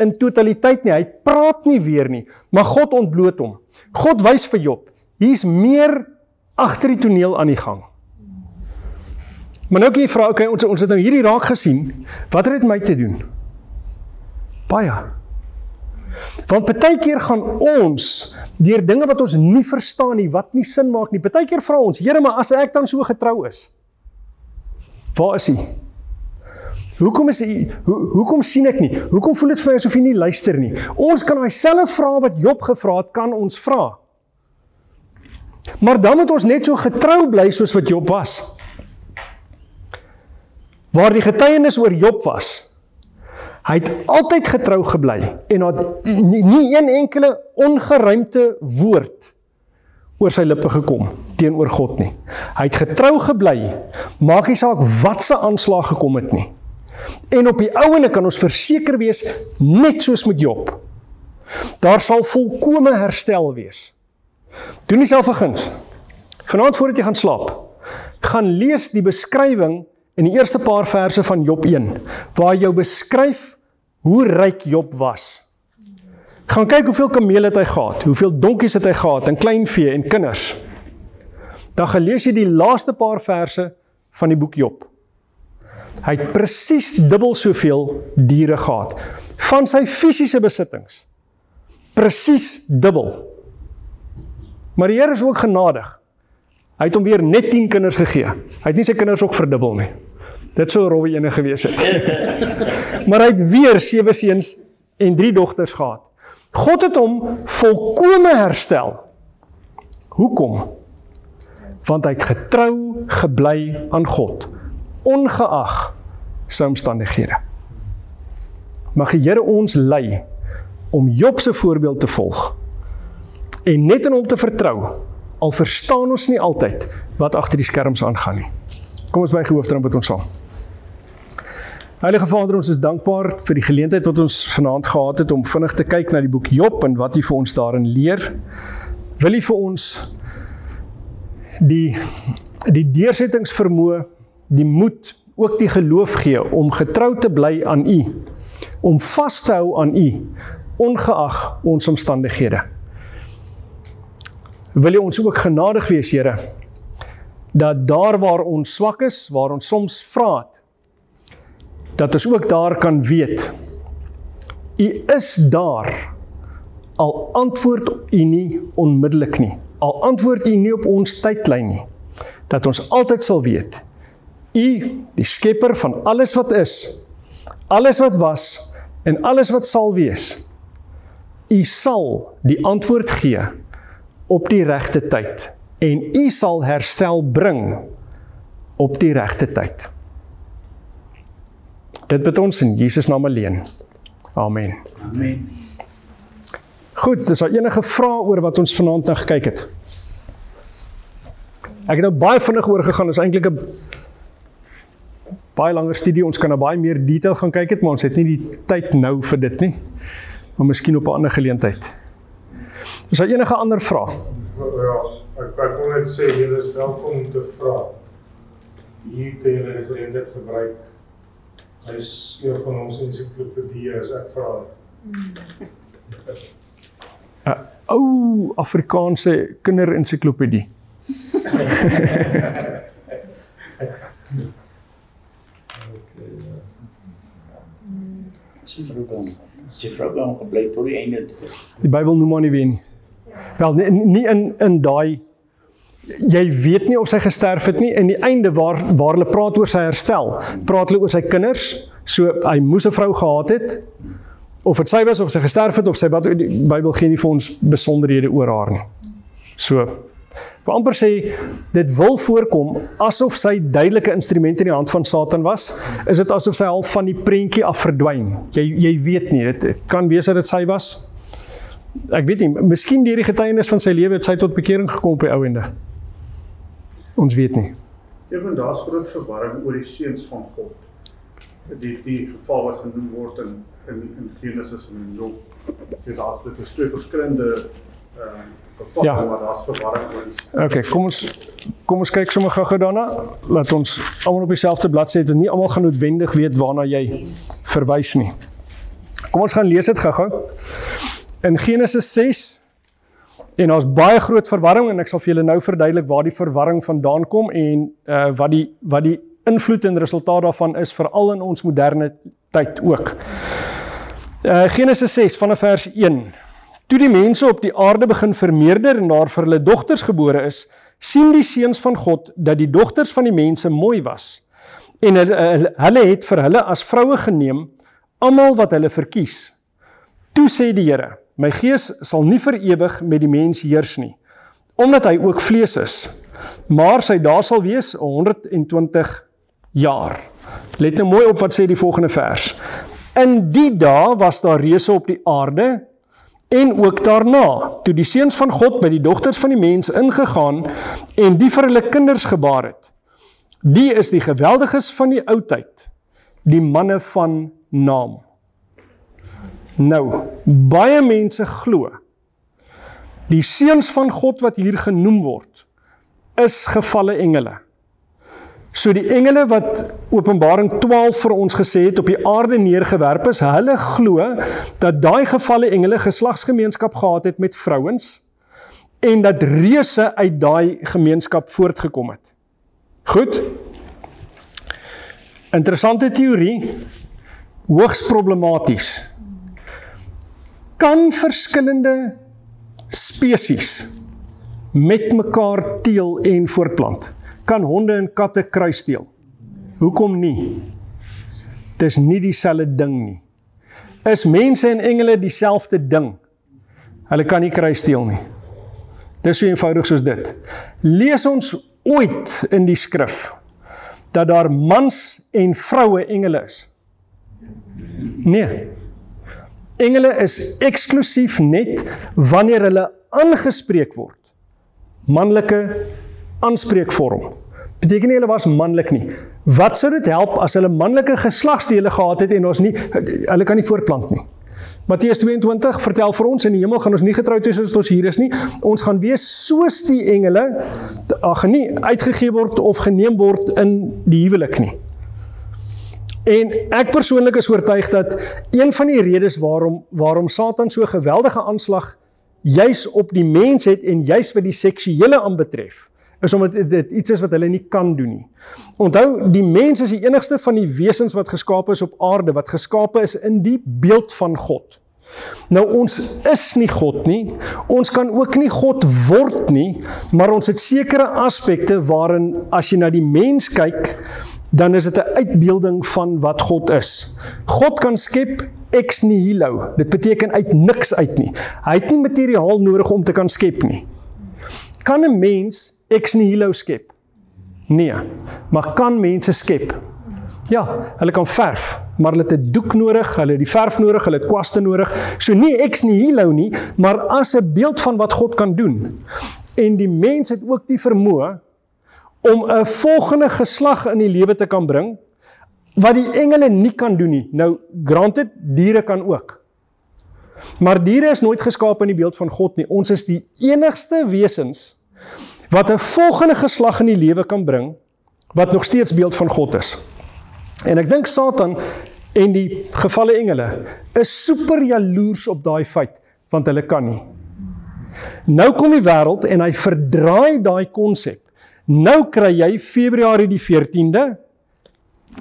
in totaliteit nie. Hy praat nie weer nie, maar God ontbloot hom. God wys vir Job, hier's meer agter die toneel aan die gang. Maar nou kan jy vra, okay, ons het nou hierdie raak gesien, wat het dit my te doen? Baie. Want partykeer gaan ons deur dinge wat ons nie verstaan nie, wat nie sin maak nie. Partykeer vra ons, Here, maar as ek dan so getrou is, waar is hy? Hoekom sien ek nie? Hoekom voel dit vir my asof hy nie luister nie? Ons kan daai selfe vraag wat Job gevra het, kan ons vra. Maar dan moet ons net so getrou bly soos wat Job was. Waar die getuienis oor Job was, hy het altyd getrou gebly en had nie een enkele ongeruimte woord oor sy lippe gekom teenoor God nie. Hy het getrou gebly, maak nie saak wat se aanslag gekom het nie. En op die ouene kan ons verseker wees, net soos met Job, daar sal volkome herstel wees. Doen jouself 'n guns. Vanaand voordat jy gaan slaap, gaan lees die beskrywing in die eerste paar verse van Job 1, waar jou beskryf hoe ryk Job was. Gaan kyk hoeveel kamele het hy gehad, hoeveel donkies het hy gehad, en kleinvee en kinders. Dan gaan lees jy die laaste paar verse van die boek Job. Hy het presies dubbel soveel diere gehad, van sy fisiese besittings. Presies dubbel. Maar die Here is ook genadig. Hy het hom weer net 10 kinders gegee. Hy het nie sy kinders ook verdubbel nie. Dit sou 'n rowwe ene gewees het. Maar hy het weer 7 seuns en 3 dogters gehad. God het hom volkome herstel. Hoekom? Want hy het getrou gebly aan God, ongeag sy omstandighede. Mag die Here ons lei om Job se voorbeeld te volg en net in hom te vertrou, al verstaan ons nie altyd wat agter die skerms aangaan nie. Kom ons buig hoofde en bid ons saam. Heilige Vader, ons is dankbaar vir die geleentheid wat ons vanaand gehad het om vinnig te kyk na die boek Job en wat U vir ons daarin leer. Wil U vir ons die deursettingsvermoë, die moed, ook die geloof gee om getrou te bly aan U, om vas te hou aan U, ongeag ons omstandighede. Wil U ons ook genadig wees, Here, dat daar waar ons swak is, waar ons soms vra het, dat ons ook daar kan weet, U is daar, al antwoord U nie onmiddellik nie, al antwoord U nie op ons tydlyn nie, dat ons altyd sal weet, U, die skepper van alles wat is, alles wat was, en alles wat sal wees, U sal die antwoord gee op die regte tyd, en U sal herstel bring op die regte tyd. Dit bid ons in Jesus naam alleen. Amen. Amen. Goed, is daar enige vrae oor wat ons vanaand na gekyk het? Ek het nou baie vinnig oorgegaan, is eintlik 'n baie langer studie, ons kan nou baie meer detail gaan kyk het, maar ons het nie die tyd nou vir dit nie, maar miskien op 'n ander geleentheid. Is daar enige ander vrae? Ja, ek wil net sê, julle is welkom om te vra. Hier kan julle die geleentheid gebruik. Hy is een van ons ensiklopedieë, as ek vra. 'n Ou Afrikaanse kinderensiklopedie. Sy vrou gebly tot die einde. Die Bybel noem maar nie weer nie. Wel, nie in daai, jy weet nie of sy gesterf het nie, en die einde waar hulle praat oor sy herstel, praat hulle oor sy kinders, so hy moes 'n vrou gehad het, of het sy was, of sy gesterf het, of sy wat, die Bybel gee nie vir ons besonderhede oor haar nie. So, ek wil amper sê, dit wil voorkom, asof sy duidelike instrument in die hand van Satan was, is dit asof sy half van die prentjie af verdwyn. Jy weet nie, dit kan wees dat dit sy was, ek weet nie, miskien deur die getuienis van sy lewe het sy tot bekering gekom op die ou ende. Ons weet nie. Ewen, daar's groot verwarring oor die seuns van God. Die geval wat genoem word in Genesis en in Job. Dit is twee verskillende gevalle, Ja. maar daar's verwarring oor die Okay, kom ons kyk sommer gou daarna. Laat ons almal op dieselfde bladsy het, want nie almal gaan noodwendig weet waarna jy verwys nie. Kom ons gaan lees dit gou. In Genesis 6, en daar's baie groot verwarring, en ek sal vir julle nou verduidelik waar die verwarring vandaan kom, en wat die invloed en resultaat daarvan is, veral in ons moderne tyd ook. Genesis 6, vanaf vers 1. Toe die mense op die aarde begin vermeerder en daar vir hulle dogters gebore is, sien die seuns van God dat die dogters van die mense mooi was. En hulle het vir hulle as vroue geneem, almal wat hulle verkies. Toe sê die Here, my gees sal nie vir ewig met die mens heers nie, omdat hy ook vlees is, maar sy dae sal wees 120 jaar. Let nou mooi op wat sê die volgende vers. In die dae was daar reuse op die aarde, en ook daarna, toe die seuns van God by die dogters van die mens ingegaan, en die vir hulle kinders gebaar het. Die is die geweldiges van die oudheid, die manne van naam. Nou, baie mense glo, die seuns van God wat hier genoem word, is gevalle engele. So die engele wat Openbaring 12 vir ons gesê het op die aarde neergewerp is, hulle glo dat daai gevalle engele geslagsgemeenskap gehad het met vrouens en dat reuse uit daai gemeenskap voortgekom het. Goed? Interessante teorie, hoogs problematies. Kan verskillende spesies met mekaar teel en voortplant? Kan honde en katte kruisteel? Hoekom nie? Dit is nie dieselfde ding nie. Is mense en engele dieselfde ding? Hulle kan nie kruisteel nie. Dis so eenvoudig soos dit. Lees ons ooit in die skrif dat daar mans en vroue engele is? Nee. Engele is eksklusief net wanneer hulle aangespreek word. Manlike aanspreekvorm. Beteken nie hulle was manlik nie. Wat sou dit help as hulle manlike geslagsdele gehad het en ons nie, hulle kan nie voortplant nie. Matteus 22 vertel vir ons, in die hemel gaan ons nie getroud wees soos ons hier is nie. Ons gaan wees soos die engele, nie uitgegee word of geneem word in die huwelik nie. En ek persoonlik is oortuig dat een van die redes waarom Satan so 'n geweldige aanslag juis op die mens het en juis wat die seksuele aanbetref, is omdat dit iets is wat hulle nie kan doen nie. Onthou, die mens is die enigste van die wesens wat geskape is op aarde, wat geskape is in die beeld van God. Nou, ons is nie God nie, ons kan ook nie God word nie, maar ons het sekere aspekte waarin, as jy na die mens kyk, dan is dit 'n uitbeelding van wat God is. God kan skep ex nihilo, dit beteken uit niks uit nie. Hy het nie materiaal nodig om te kan skep nie. Kan 'n mens ex nihilo skep? Nee, maar kan mense skep? Ja, hulle kan verf, maar hulle het 'n doek nodig, hulle het die verf nodig, hulle het kwaste nodig. So nie ex nihilo nie, maar as 'n beeld van wat God kan doen. En die mens het ook die vermoë om 'n volgende geslag in die lewe te kan bring, wat die engele nie kan doen nie. Nou, granted, diere kan ook. Maar diere is nooit geskaap in die beeld van God nie. Ons is die enigste wesens wat 'n volgende geslag in die lewe kan bring, wat nog steeds beeld van God is. En ek dink Satan en die gevalle engele is super jaloers op daai feit, want hulle kan nie. Nou kom die wêreld en hy verdraai daai konsep. Nou kry jy Februarie die 14de,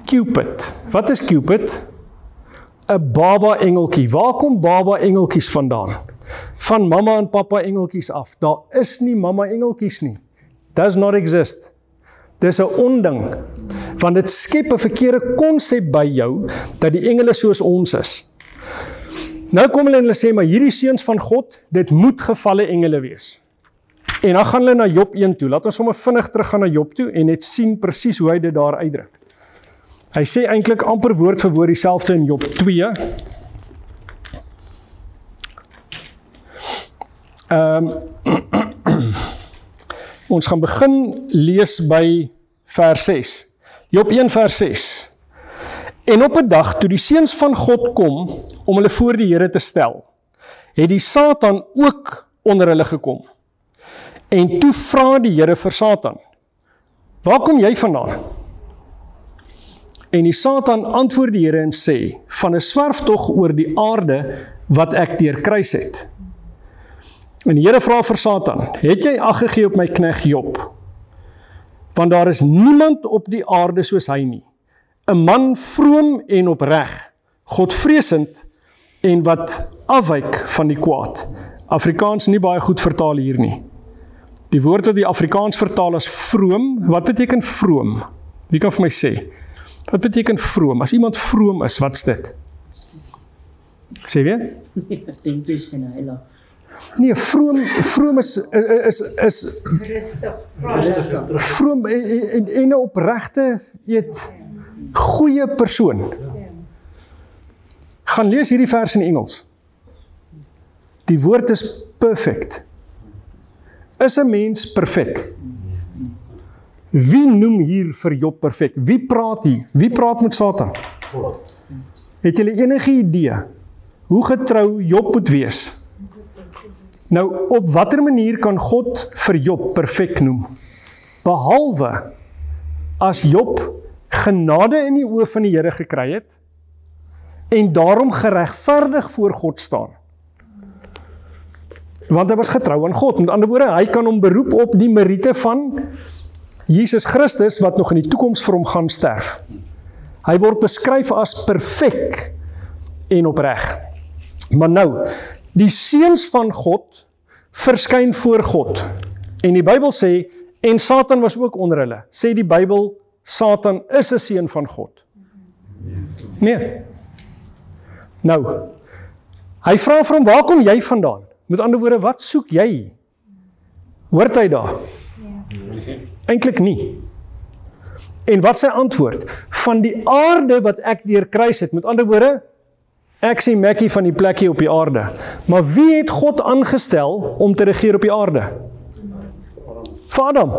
Cupid. Wat is Cupid? 'n baba engeltjie. Waar kom baba engeltjies vandaan? Van mamma en papa engeltjies af. Daar is nie mamma engeltjies nie. Does not exist. Dis 'n onding, want dit skep 'n verkeerde konsep by jou, dat die engele soos ons is. Nou kom hulle en hulle sê, maar hierdie seuns van God, dit moet gevalle engele wees. En dan gaan hulle na Job 1 toe. Laat ons sommer vinnig terug gaan na Job toe en net sien presies hoe hy dit daar uitdruk. Hy sê eintlik amper woord vir woord dieselfde in Job 2. Ons gaan begin lees by vers 6. Job 1 vers 6. En op 'n dag, toe die seuns van God kom, om hulle voor die Here te stel, het die Satan ook onder hulle gekom. En toe vra die Here vir Satan, waar kom jy vandaan? En die Satan antwoord die Here en sê, van 'n swerftog oor die aarde wat ek deurkruis het. En die Here vra vir Satan, het jy ag gegee op my knegt Job? Want daar is niemand op die aarde soos hy nie. 'n man vroom en opreg, Godvreesend en wat afwyk van die kwaad. Afrikaans nie baie goed vertaal hier nie. Die woord wat die Afrikaans vertaal as vroom, wat beteken vroom? Wie kan vir my sê? Wat beteken vroom? As iemand vroom is, wat's dit? Sê weer? Ek dink dis geen heilig. Nee, vroom is Rustig. vroom en 'n opregte, goeie persoon. Gaan lees hierdie vers in Engels. Die woord is perfect. Is 'n mens perfek? Wie noem hier vir Job perfek? Wie praat hier? Wie praat met Satan? Het julle enige idee hoe getrou Job moet wees? Nou, op watter manier kan God vir Job perfek noem? Behalwe as Job genade in die oë van die Here gekry het en daarom geregverdig voor God staan. Want hy was getrou aan God. Met ander woorde, hy kan hom beroep op die meriete van Jesus Christus wat nog in die toekoms vir hom gaan sterf. Hy word beskryf as perfek en opreg. Maar nou, die seuns van God verskyn voor God. En die Bybel sê, en Satan was ook onder hulle. Sê die Bybel, Satan is 'n seun van God. Nee. Nou, hy vra vir hom, waar kom jy vandaan? Met ander woorde, wat soek jy? Hoort hy daar? Eintlik nie. En wat sy antwoord? Van die aarde wat ek deurkruis het. Met ander woorde, ek sê Mackie van die plekkie op die aarde. Maar wie het God aangestel om te regeer op die aarde? Vir Adam.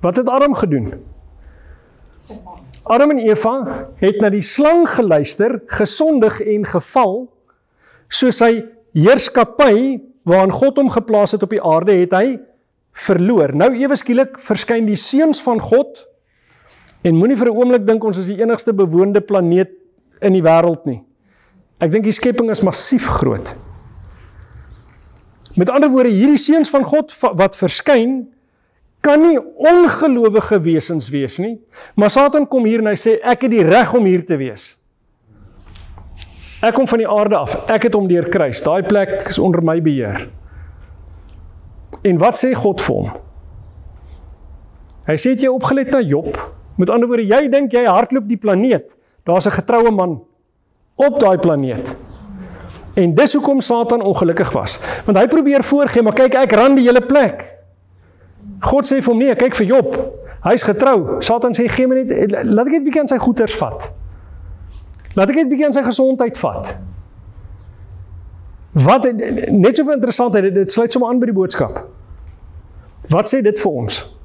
Wat het Adam gedoen? Adam en Eva het na die slang geluister, gesondig en geval, soos hy heerskappy, waarin God hom geplaas het op die aarde, het hy verloor. Nou ewe skielik verskyn die seuns van God, en moenie vir 'n oomblik dink ons is die enigste bewoonde planeet in die wêreld nie. Ek dink die skepping is massief groot. Met ander woorde, hierdie seuns van God wat verskyn, kan nie ongelowige wesens wees nie, maar Satan kom hier en hy sê, ek het die reg om hier te wees. Ek kom van die aarde af, ek het hom deurkruis, daai plek is onder my beheer. En wat sê God vir hom? Hy sê, het jy opgelet na Job? Met ander woorde, jy dink jy hardloop die planeet, daar's 'n getroue man op daai planeet. En dis hoekom Satan ongelukkig was. Want hy probeer voorgee, maar kyk, ek ran die hele plek. God sê vir hom, nee, kyk vir Job, hy's getrou. Satan sê, gee my net, laat ek net bietjie aan sy goeders vat. Laat ek net bietjie aan sy gesondheid vat. Wat, net so interessant, dit sluit sommer aan by die boodskap. Wat sê dit vir ons?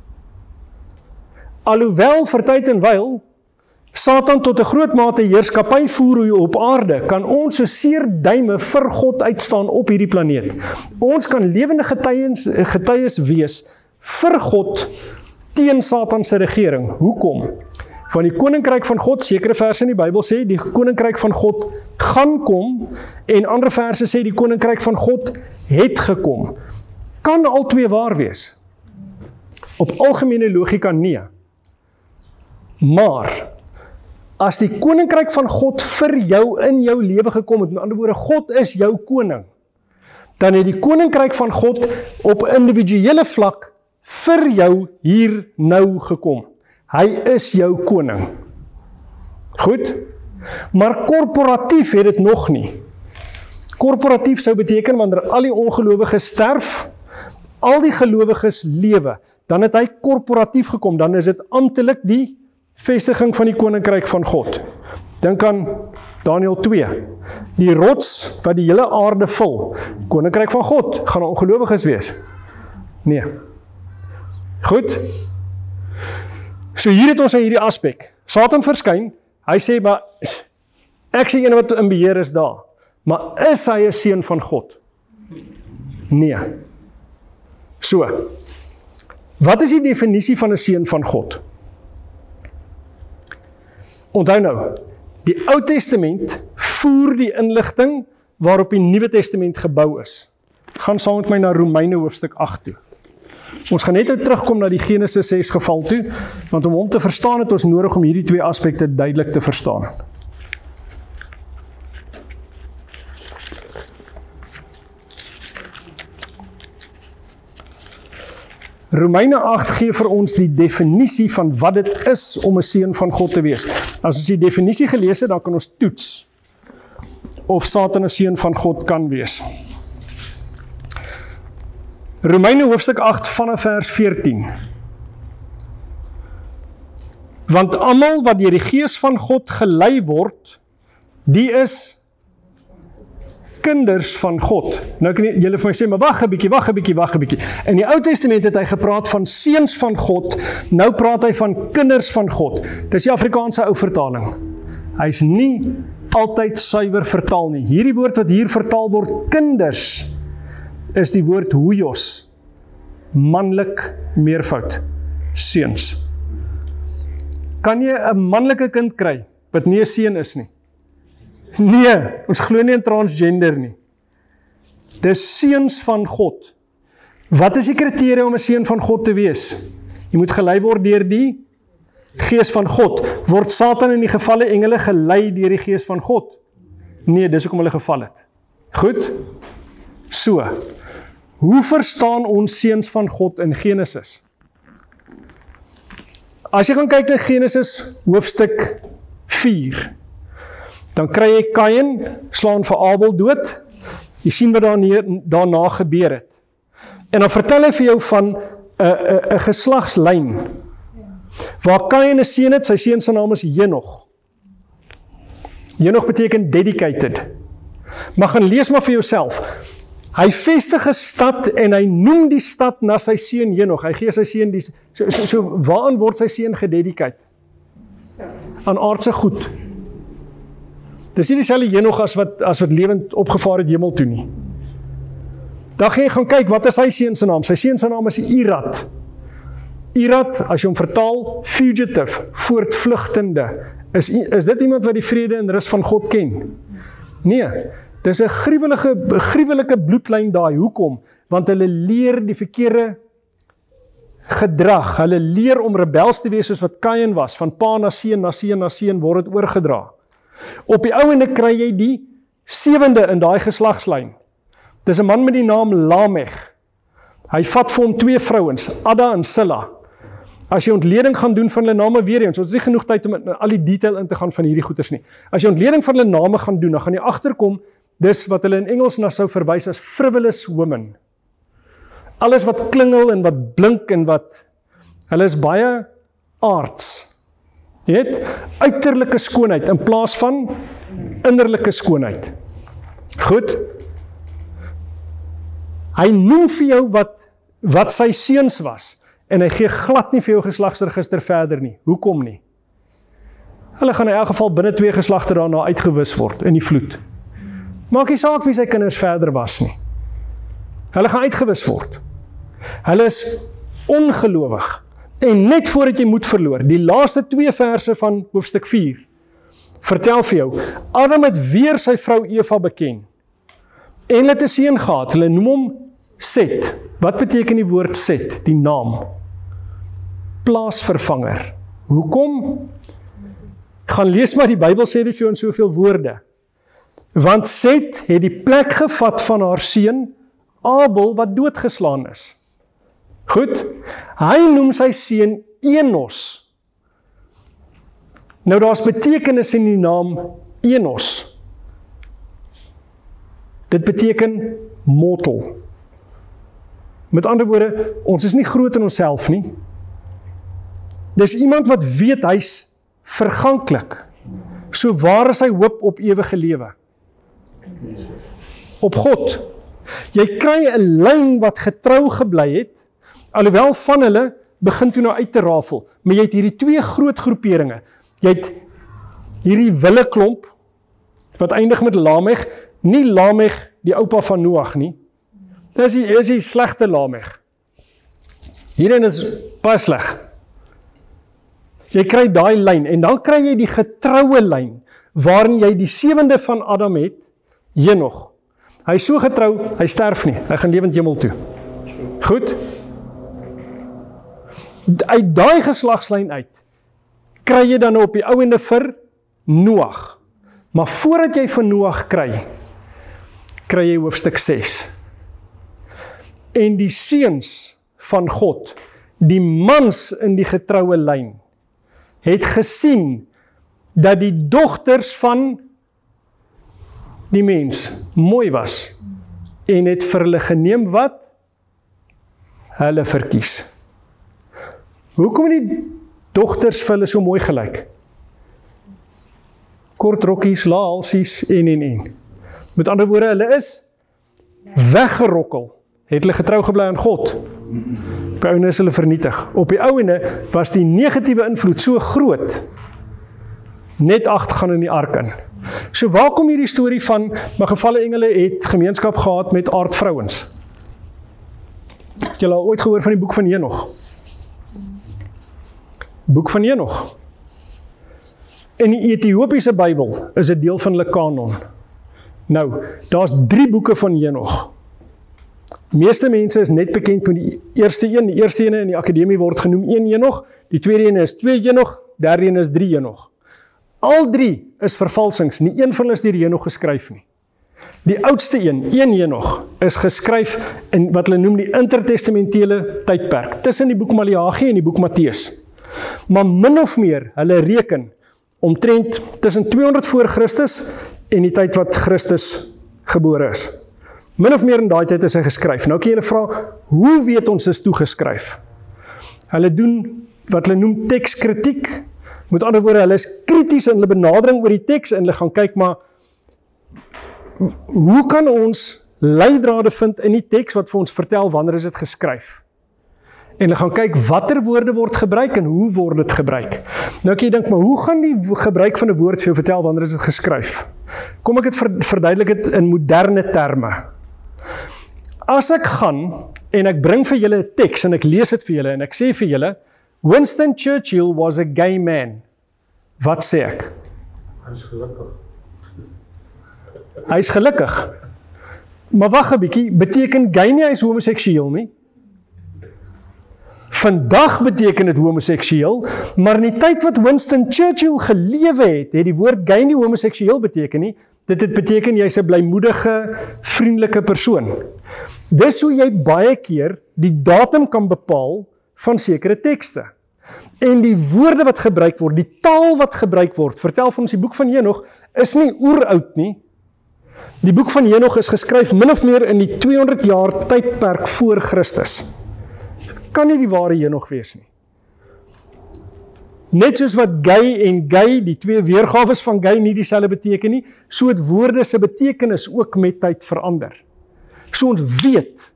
Alhoewel vir tyd en wyl Satan tot 'n groot mate heerskappy voer op aarde, kan ons so seer duime vir God uitstaan op hierdie planeet. Ons kan lewende getuies wees vir God teen Satan se regering. Hoekom? Van die koninkryk van God, sekere verse in die Bybel sê, die koninkryk van God gaan kom, en ander verse sê, die koninkryk van God het gekom. Kan al twee waar wees? Op algemene logika nee. Maar, as die koninkryk van God vir jou in jou lewe gekom het, met ander woorde, God is jou koning, dan het die koninkryk van God op individuele vlak vir jou hier nou gekom. Hy is jou koning. Goed? Maar korporatief het dit nog nie. Korporatief sou beteken, wanneer al die ongelowiges sterf, al die gelowiges lewe, dan het hy korporatief gekom, dan is dit amptelik die vestiging van die koninkryk van God. Dink aan Daniël 2. Die rots wat die hele aarde vul, koninkryk van God, gaan ongelowiges wees? Nee. Goed? So hier het ons in hierdie aspek. Satan verskyn, hy sê, maar ek sê een wat in beheer is daar. Maar is hy 'n seun van God? Nee. So, wat is die definisie van 'n seun van God? Onthou nou, die Ou Testament voer die inligting waarop die Nuwe Testament gebou is. Gaan saam met my na Romeine hoofstuk 8 toe. Ons gaan net terugkom na die Genesis 6 geval toe, want om hom te verstaan het ons nodig om hierdie twee aspekte duidelik te verstaan. Romeine 8 gee vir ons die definisie van wat dit is om 'n seun van God te wees. As ons die definisie gelees het, dan kan ons toets of Satan 'n seun van God kan wees. Romeine hoofstuk 8 vanaf vers 14. Want almal wat deur die Gees van God gelei word, die is kinders van God. Nou kan julle vir my sê, maar wag 'n bietjie. In die Ou Testament het hy gepraat van seuns van God, nou praat hy van kinders van God. Dis die Afrikaanse ou vertaling. Hy's nie altyd suiwer vertaal nie. Hierdie woord wat hier vertaal word, kinders, is die woord huios, manlik meervoud, seuns. Kan jy 'n manlike kind kry, wat nie 'n seun is nie? Nee, ons glo nie in transgender nie. Dis seuns van God. Wat is die kriteria om 'n seun van God te wees? Jy moet gelei word deur die Gees van God. Word Satan en die gevalle engele gelei deur die Gees van God? Nee, dis hoekom hulle geval het. Goed? So, hoe verstaan ons seuns van God in Genesis? As jy gaan kyk na Genesis hoofstuk 4, dan kry jy Kain slaan vir Abel dood. Jy sien wat daarna gebeur het. En dan vertel hy vir jou van 'n geslagslyn. Waar Kain 'n seun het, sy seun se naam is Henog. Henog beteken dedicated. Maar gaan lees maar vir jouself. Hy vestig 'n stad en hy noem die stad na sy seun Henog. Hy gee sy seun die so waaraan word sy seun gededicate? Aan aardse goed. Dis nie dieselfde Henog as wat lewend opgevaar het hemel toe nie. Dan gaan jy gaan kyk, wat is sy seun se naam? Sy seun se naam is Irad. Irad, as jy hom vertaal, fugitive, voortvlugtende. Is dit iemand wat die vrede en rus van God ken? Nee, dis 'n gruwelike bloedlyn daai. Hoekom? Want hulle leer die verkeerde gedrag. Hulle leer om rebels te wees soos wat Kain was. Van pa na seun word dit oorgedra. Op die ouende kry jy die 7de in daai geslagslyn. Dis 'n man met die naam Lamech. Hy vat vir hom 2 vrouens, Ada en Silla. As jy ontleding gaan doen van hulle name weer eens, ons het nie genoeg tyd om in al die detail in te gaan van hierdie goeters nie. As jy ontleding van hulle name gaan doen, dan gaan jy agterkom, dis wat hulle in Engels na sou verwys as frivolous women. Alles wat klingel en wat blink en wat, hulle is baie aards. Jy weet, uiterlike skoonheid in plaas van innerlike skoonheid. Goed? Hy noem vir jou wat sy seuns was, en hy gee glad nie vir jou geslagsregister verder nie. Hoekom nie? Hulle gaan in elk geval binne 2 geslagte daarna uitgewis word in die vloed. Maak nie saak wie sy kinders verder was nie. Hulle gaan uitgewis word. Hulle is ongelowig. En net voordat jy moed verloor, die laaste 2 verse van hoofstuk 4, vertel vir jou, Adam het weer sy vrou Eva beken. En hulle het 'n seun gehad, hulle noem hom Set. Wat beteken die woord Set, die naam? Plaasvervanger. Hoekom? Gaan lees maar, die Bybel sê dit vir jou in soveel woorde. Want Set het die plek gevat van haar seun Abel wat doodgeslaan is. Goed? Hy noem sy seun Enos. Nou daar's betekenis in die naam Enos. Dit beteken mortal. Met ander woorde, ons is nie groot in onsself nie. Dis iemand wat weet hy's verganklik. So waar is hy hoop op ewige lewe? Op God. Jy kry 'n lyn wat getrou gebly het, alhoewel van hulle begin toe nou uit te rafel, maar jy het hierdie twee groot groeperinge. Jy het hierdie willeklomp, wat eindig met Lamech, nie Lamech die oupa van Noag nie, dis die slegte Lamech. Hierin is baie sleg. Jy kry daai lyn, en dan kry jy die getroue lyn, waarin jy die sewende van Adam het, Henog. Hy is so getrou, hy sterf nie, hy gaan lewend hemel toe. Goed? Uit daai geslagslyn uit, kry jy dan op die ouende vir Noag. Maar voordat jy vir Noag kry jy hoofstuk 6. En die seuns van God, die mans in die getroue lyn, het gesien dat die dogters van die mens mooi was en het vir hulle geneem wat hulle verkies. Hoekom het die dogters vir hulle so mooi gelyk? Kort rokkies, lae halsies en. Met ander woorde, hulle is weggerokkel. Het hulle getrou gebly aan God. Op die ouene is hulle vernietig. Op die ouene was die negatiewe invloed so groot. Net 8 gaan in die ark in. So waar kom hierdie storie van, maar gevalle engele het gemeenskap gehad met aardvrouens? Het julle al ooit gehoor van die boek van Henog? Boek van Henog. In die Ethiopiese Bybel is 'n deel van hulle kanon. Nou, daar's 3 boeke van Henog. Meeste mense is net bekend met die eerste een in die akademie word genoem 1 Henog, die tweede een is 2 Henog, derde een is 3 Henog. Al 3 is vervalsings, nie een van hulle is deur Henog geskryf nie. Die oudste een, 1 Henog, is geskryf in wat hulle noem die intertestamentele tydperk, tussen die boek Maleagi en die boek Matteus. Maar min of meer, hulle reken omtrent tussen 200 voor Christus en die tyd wat Christus gebore is. Min of meer in daai tyd is hy geskryf. Nou kan jy vra, hoe weet ons is toegeskryf? Hulle doen wat hulle noem tekskritiek. Met ander woorde, hulle is krities in hulle benadering oor die teks en hulle gaan kyk, maar hoe kan ons leidrade vind in die teks wat vir ons vertel wanneer is dit geskryf? En hulle gaan kyk watter woorde word gebruik en hoe word dit gebruik. Nou kan jy dink, maar hoe gaan die gebruik van 'n woord vir jou vertel wanneer is dit geskryf? Kom ek het verduidelik dit in moderne terme. As ek gaan en ek bring vir julle 'n teks en ek lees dit vir julle en ek sê vir julle, Winston Churchill was a gay man. Wat sê ek? Hy is gelukkig. Hy is gelukkig. Maar wag 'n bietjie, beteken gay nie hy is homoseksueel nie? Vandag beteken dit homoseksueel, maar in die tyd wat Winston Churchill gelewe het die woord gay nie homoseksueel beteken nie, dit het beteken jy's 'n blymoedige, vriendelike persoon. Dis hoe jy baie keer die datum kan bepaal van sekere tekste. En die woorde wat gebruik word, die taal wat gebruik word, vertel vir ons die boek van Henog, is nie oeroud nie. Die boek van Henog is geskryf min of meer in die 200 jaar tydperk voor Christus. Kan nie die ware Henog wees nie. Net soos wat gay en gay, die twee weergawes van gay nie dieselfde beteken nie, so het woorde se betekenis ook met tyd verander. So ons weet,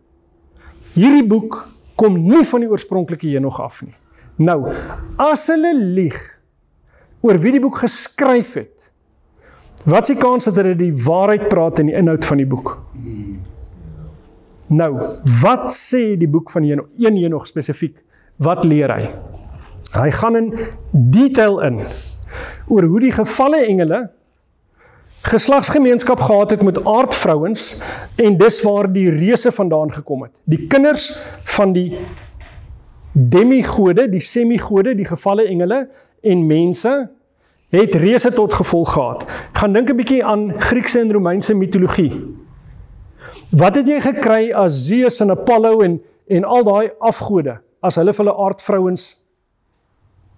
hierdie boek kom nie van die oorspronklike Henog af nie. Nou, as hulle lieg oor wie die boek geskryf het, wat is die kans dat hulle die waarheid praat in die inhoud van die boek? Nou, wat sê die boek van Henog, 1 Henog spesifiek, wat leer hy? Hy gaan in detail in, oor hoe die gevalle engele geslagsgemeenskap gehad het met aardvrouens, en dis waar die reuse vandaan gekom het. Die kinders van die demigode, die semigode, die gevalle engele en mense, het reuse tot gevolg gehad. Gaan dink 'n bietjie aan Griekse en Romeinse mitologie. Wat het jy gekry as Zeus en Apollo en al daai afgode, as hulle vir hulle aardvrouens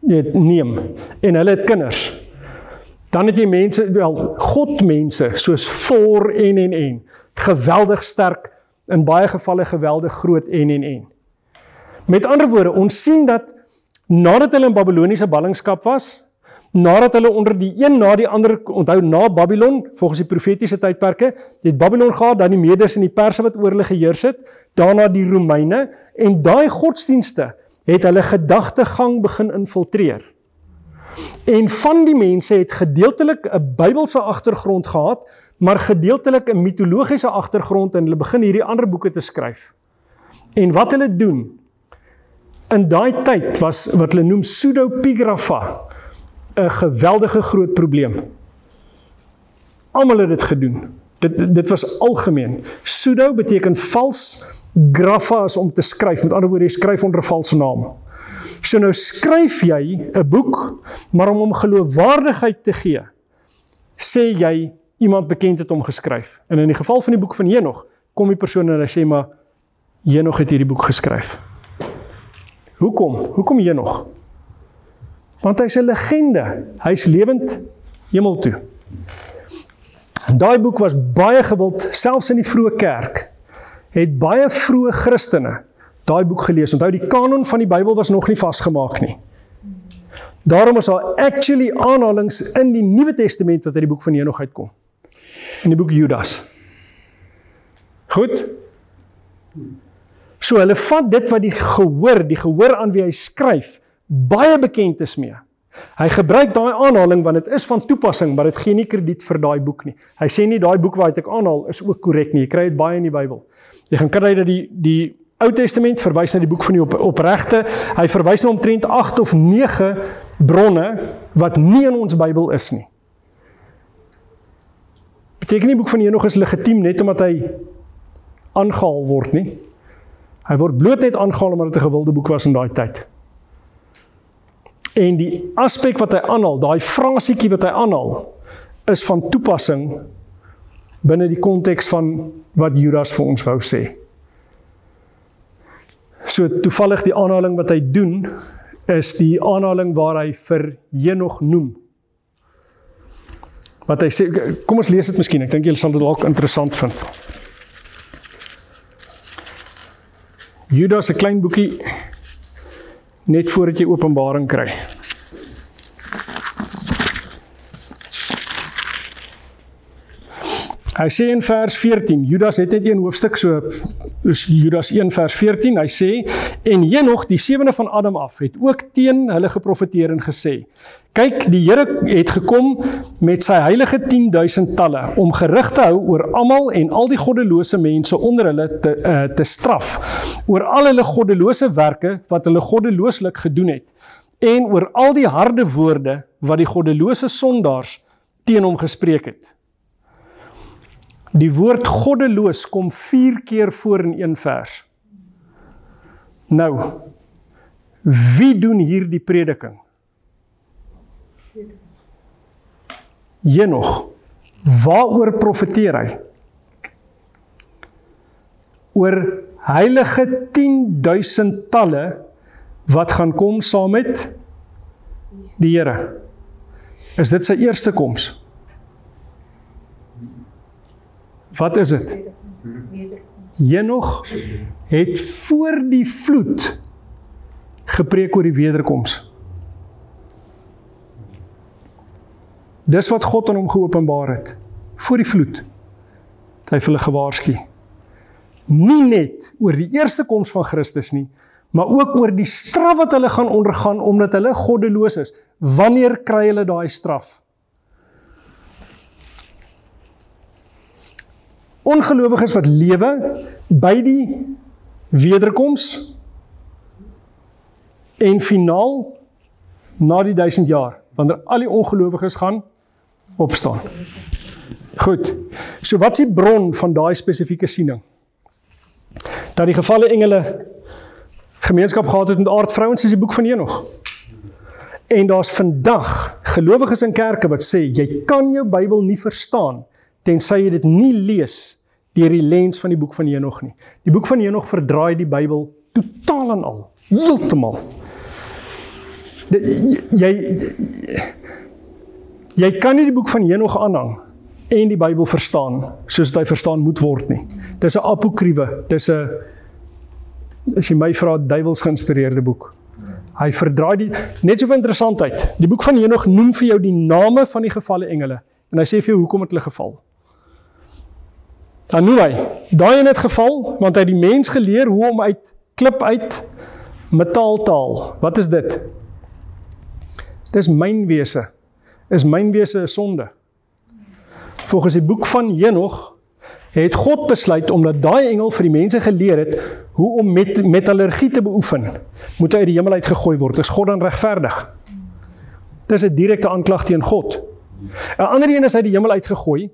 neem, en hulle het kinders? Dan het jy mense, godmense, soos Thor en. Geweldig sterk, in baie gevalle geweldig groot en. Met ander woorde, ons sien dat, nadat hulle in Babyloniese ballingskap was, nadat hulle onder die een na die ander, onthou na Babylon, volgens die profetiese tydperke, het Babylon gehad, dan die Meders en die Perse wat oor hulle geheers het, daarna die Romeine, en daai godsdienste het hulle gedagtegang begin infiltreer. En van die mense het gedeeltelik 'n Bybelse agtergrond gehad, maar gedeeltelik 'n mitologiese agtergrond, en hulle begin hierdie ander boeke te skryf. En wat hulle doen, in daai tyd was wat hulle noem pseudepigrapha 'n geweldige groot probleem. Almal het dit gedoen. Dit was algemeen. Pseudo beteken vals, grapha is om te skryf, met ander woorde, jy skryf onder 'n valse naam. So nou skryf jy 'n boek, maar om hom geloofwaardigheid te gee, sê jy, iemand bekend het hom geskryf. En in die geval van die boek van Henog, kom die persoon en hy sê, maar Henog het hierdie boek geskryf. Hoekom Henog? Want hy's 'n legende, hy's lewend hemel toe. Daai boek was baie gewild, selfs in die vroeë kerk, het baie vroeë Christene daai boek gelees. Onthou, die kanon van die Bybel was nog nie vasgemaak nie. Daarom is daar actually aanhalings in die Nuwe Testament wat uit die boek van Henog uitkom. In die boek Judas. Goed? So hulle vat dit wat die gehoor aan wie hy skryf, baie bekend is mee. Hy gebruik daai aanhaling want dit is van toepassing, maar dit gee nie krediet vir daai boek nie. Hy sê nie daai boek wat ek aanhaal is ook korrek nie. Jy kry dit baie in die Bybel. Jy gaan kry dat die Ou Testament verwys na die boek van die opregte. Hy verwys na omtrent 8 of 9 bronne wat nie in ons Bybel is nie. Beteken nie boek van Henog is legitiem net omdat hy aangehaal word nie. Hy word bloot net aangehaal omdat dit 'n gewilde boek was in daai tyd. En die aspek wat hy aanhaal, daai frasietjie wat hy aanhaal, is van toepassing binne die konteks van wat Judas vir ons wou sê. So toevallig die aanhaling wat hy doen, is die aanhaling waar hy vir Henog noem. Wat hy sê, kom ons lees dit miskien, ek dink julle sal dit dalk interessant vind. Judas, 'n klein boekie, net voordat jy Openbaring kry. Hy sê in vers 14, Judas het net een hoofstuk, so is Judas 1 vers 14, hy sê, en Henog, die 7de van Adam af, het ook teen hulle geprofeteer en gesê, kyk, die Here het gekom met sy heilige 10.000 talle, om gerig te hou oor almal en al die goddelose mense onder hulle te straf, oor al hulle goddelose werke, wat hulle goddelooslik gedoen het, en oor al die harde woorde, wat die goddelose sondaars teen hom gespreek het. Die woord goddeloos kom 4 keer voor in een vers. Nou, wie doen hier die prediking? Henog. Waaroor profeteer hy? Oor heilige 10.000 talle wat gaan kom saam met die Here. Is dit sy eerste koms? Wat is dit? Henog het voor die vloed gepreek oor die wederkoms. Dis wat God aan hom geopenbaar het. Voor die vloed. Het hy vir hulle gewaarsku. Nie net oor die eerste koms van Christus nie, maar ook oor die straf wat hulle gaan ondergaan omdat hulle goddeloos is. Wanneer kry hulle daai straf? Ongelowiges wat lewe by die wederkoms en finaal na die 1000 jaar, wanneer al die ongelowiges gaan opstaan. Goed, so wat is die bron van daai spesifieke siening? Dat die gevalle engele gemeenskap gehad het met aardvrouens is die boek van Henog. En daar's vandag gelowiges in kerke wat sê, jy kan jou Bybel nie verstaan, tensy jy dit nie lees deur die lens van die boek van Henog nie. Die boek van Henog verdraai die Bybel totaal en al, heeltemal. Jy kan nie die boek van Henog aanhang en die Bybel verstaan, soos hy verstaan moet word nie. Dis 'n apokriewe, dis 'n, as jy my vra, duiwels geïnspireerde boek. Hy verdraai net so vir interessantheid. Die boek van Henog noem vir jou die name van die gevalle engele, en hy sê vir jou hoekom het hulle geval. Dan noem hy, daai een het geval, want hy het die mens geleer hoe om uit klip uit metaal te haal. Wat is dit? Dis mynwese. Is mynwese 'n sonde? Volgens die boek van Henog het God besluit, omdat daai engel vir die mense geleer het hoe om metallurgie te beoefen, moet hy uit die hemel uitgegooi word. Is God dan regverdig? Dis 'n direkte aanklag teen God. 'n ander een is uit die hemel uitgegooi,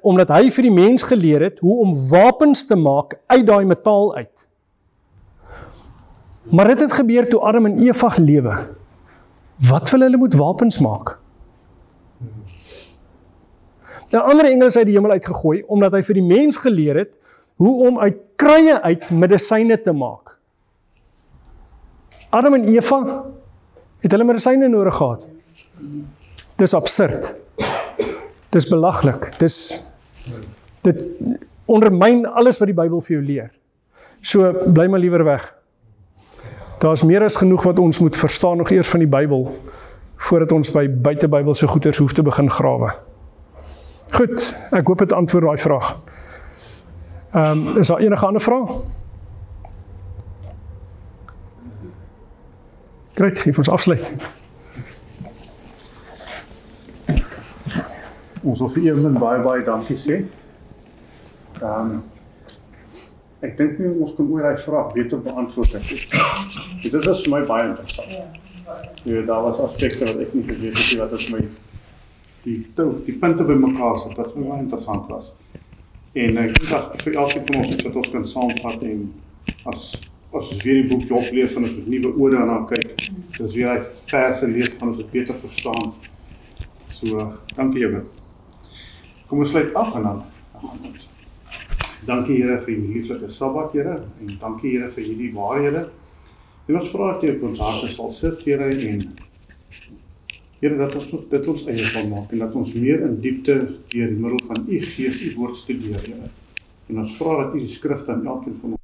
omdat hy vir die mens geleer het hoe om wapens te maak uit daai metaal uit. Maar dit het gebeur toe Adam en Eva lewe. Wat wil hulle moet wapens maak? 'n ander engel is uit die hemel uitgegooi, omdat hy vir die mens geleer het hoe om uit kruie uit medisyne te maak. Adam en Eva, het hulle medisyne nodig gehad? Dis absurd. Dis belaglik. Dit ondermyn alles wat die Bybel vir jou leer. So, bly maar liewer weg. Daar's meer as genoeg wat ons moet verstaan nog eers van die Bybel, voordat ons by buitebybelse goeders hoef te begin grawe. Goed, ek hoop het antwoord daai vraag. Is daar enige ander vraag? Great, geef ons afsluit. Ons wil vir Eamon baie dankie sê. Ek dink nie ons kan oor die vraag beter beantwoord het. Dit was vir my baie interessant. Daar was aspekte wat ek nie geweet het nie, wat het my die punte by mekaar sit, wat vir my baie interessant was. En ek dink dat vir elkeen van ons iets wat ons kan saamvat, en as ons weer die boek Job lees, gaan ons met nuwe ode daarna kyk. As weer die verse lees, gaan ons dit beter verstaan. So, dankie Eamon. Kom ons sluit af en dan gaan ons. Dankie Here vir die lieflike Sabbat, Here, en dankie Here vir hierdie waarhede. En ons vra dat U op ons harte sal sit, Here, en Here, dat ons dit ons eie sal maak, en dat ons meer in diepte deur middel van U Gees, U woord studeer, Here. En ons vra dat U die skrifte aan elkeen van ons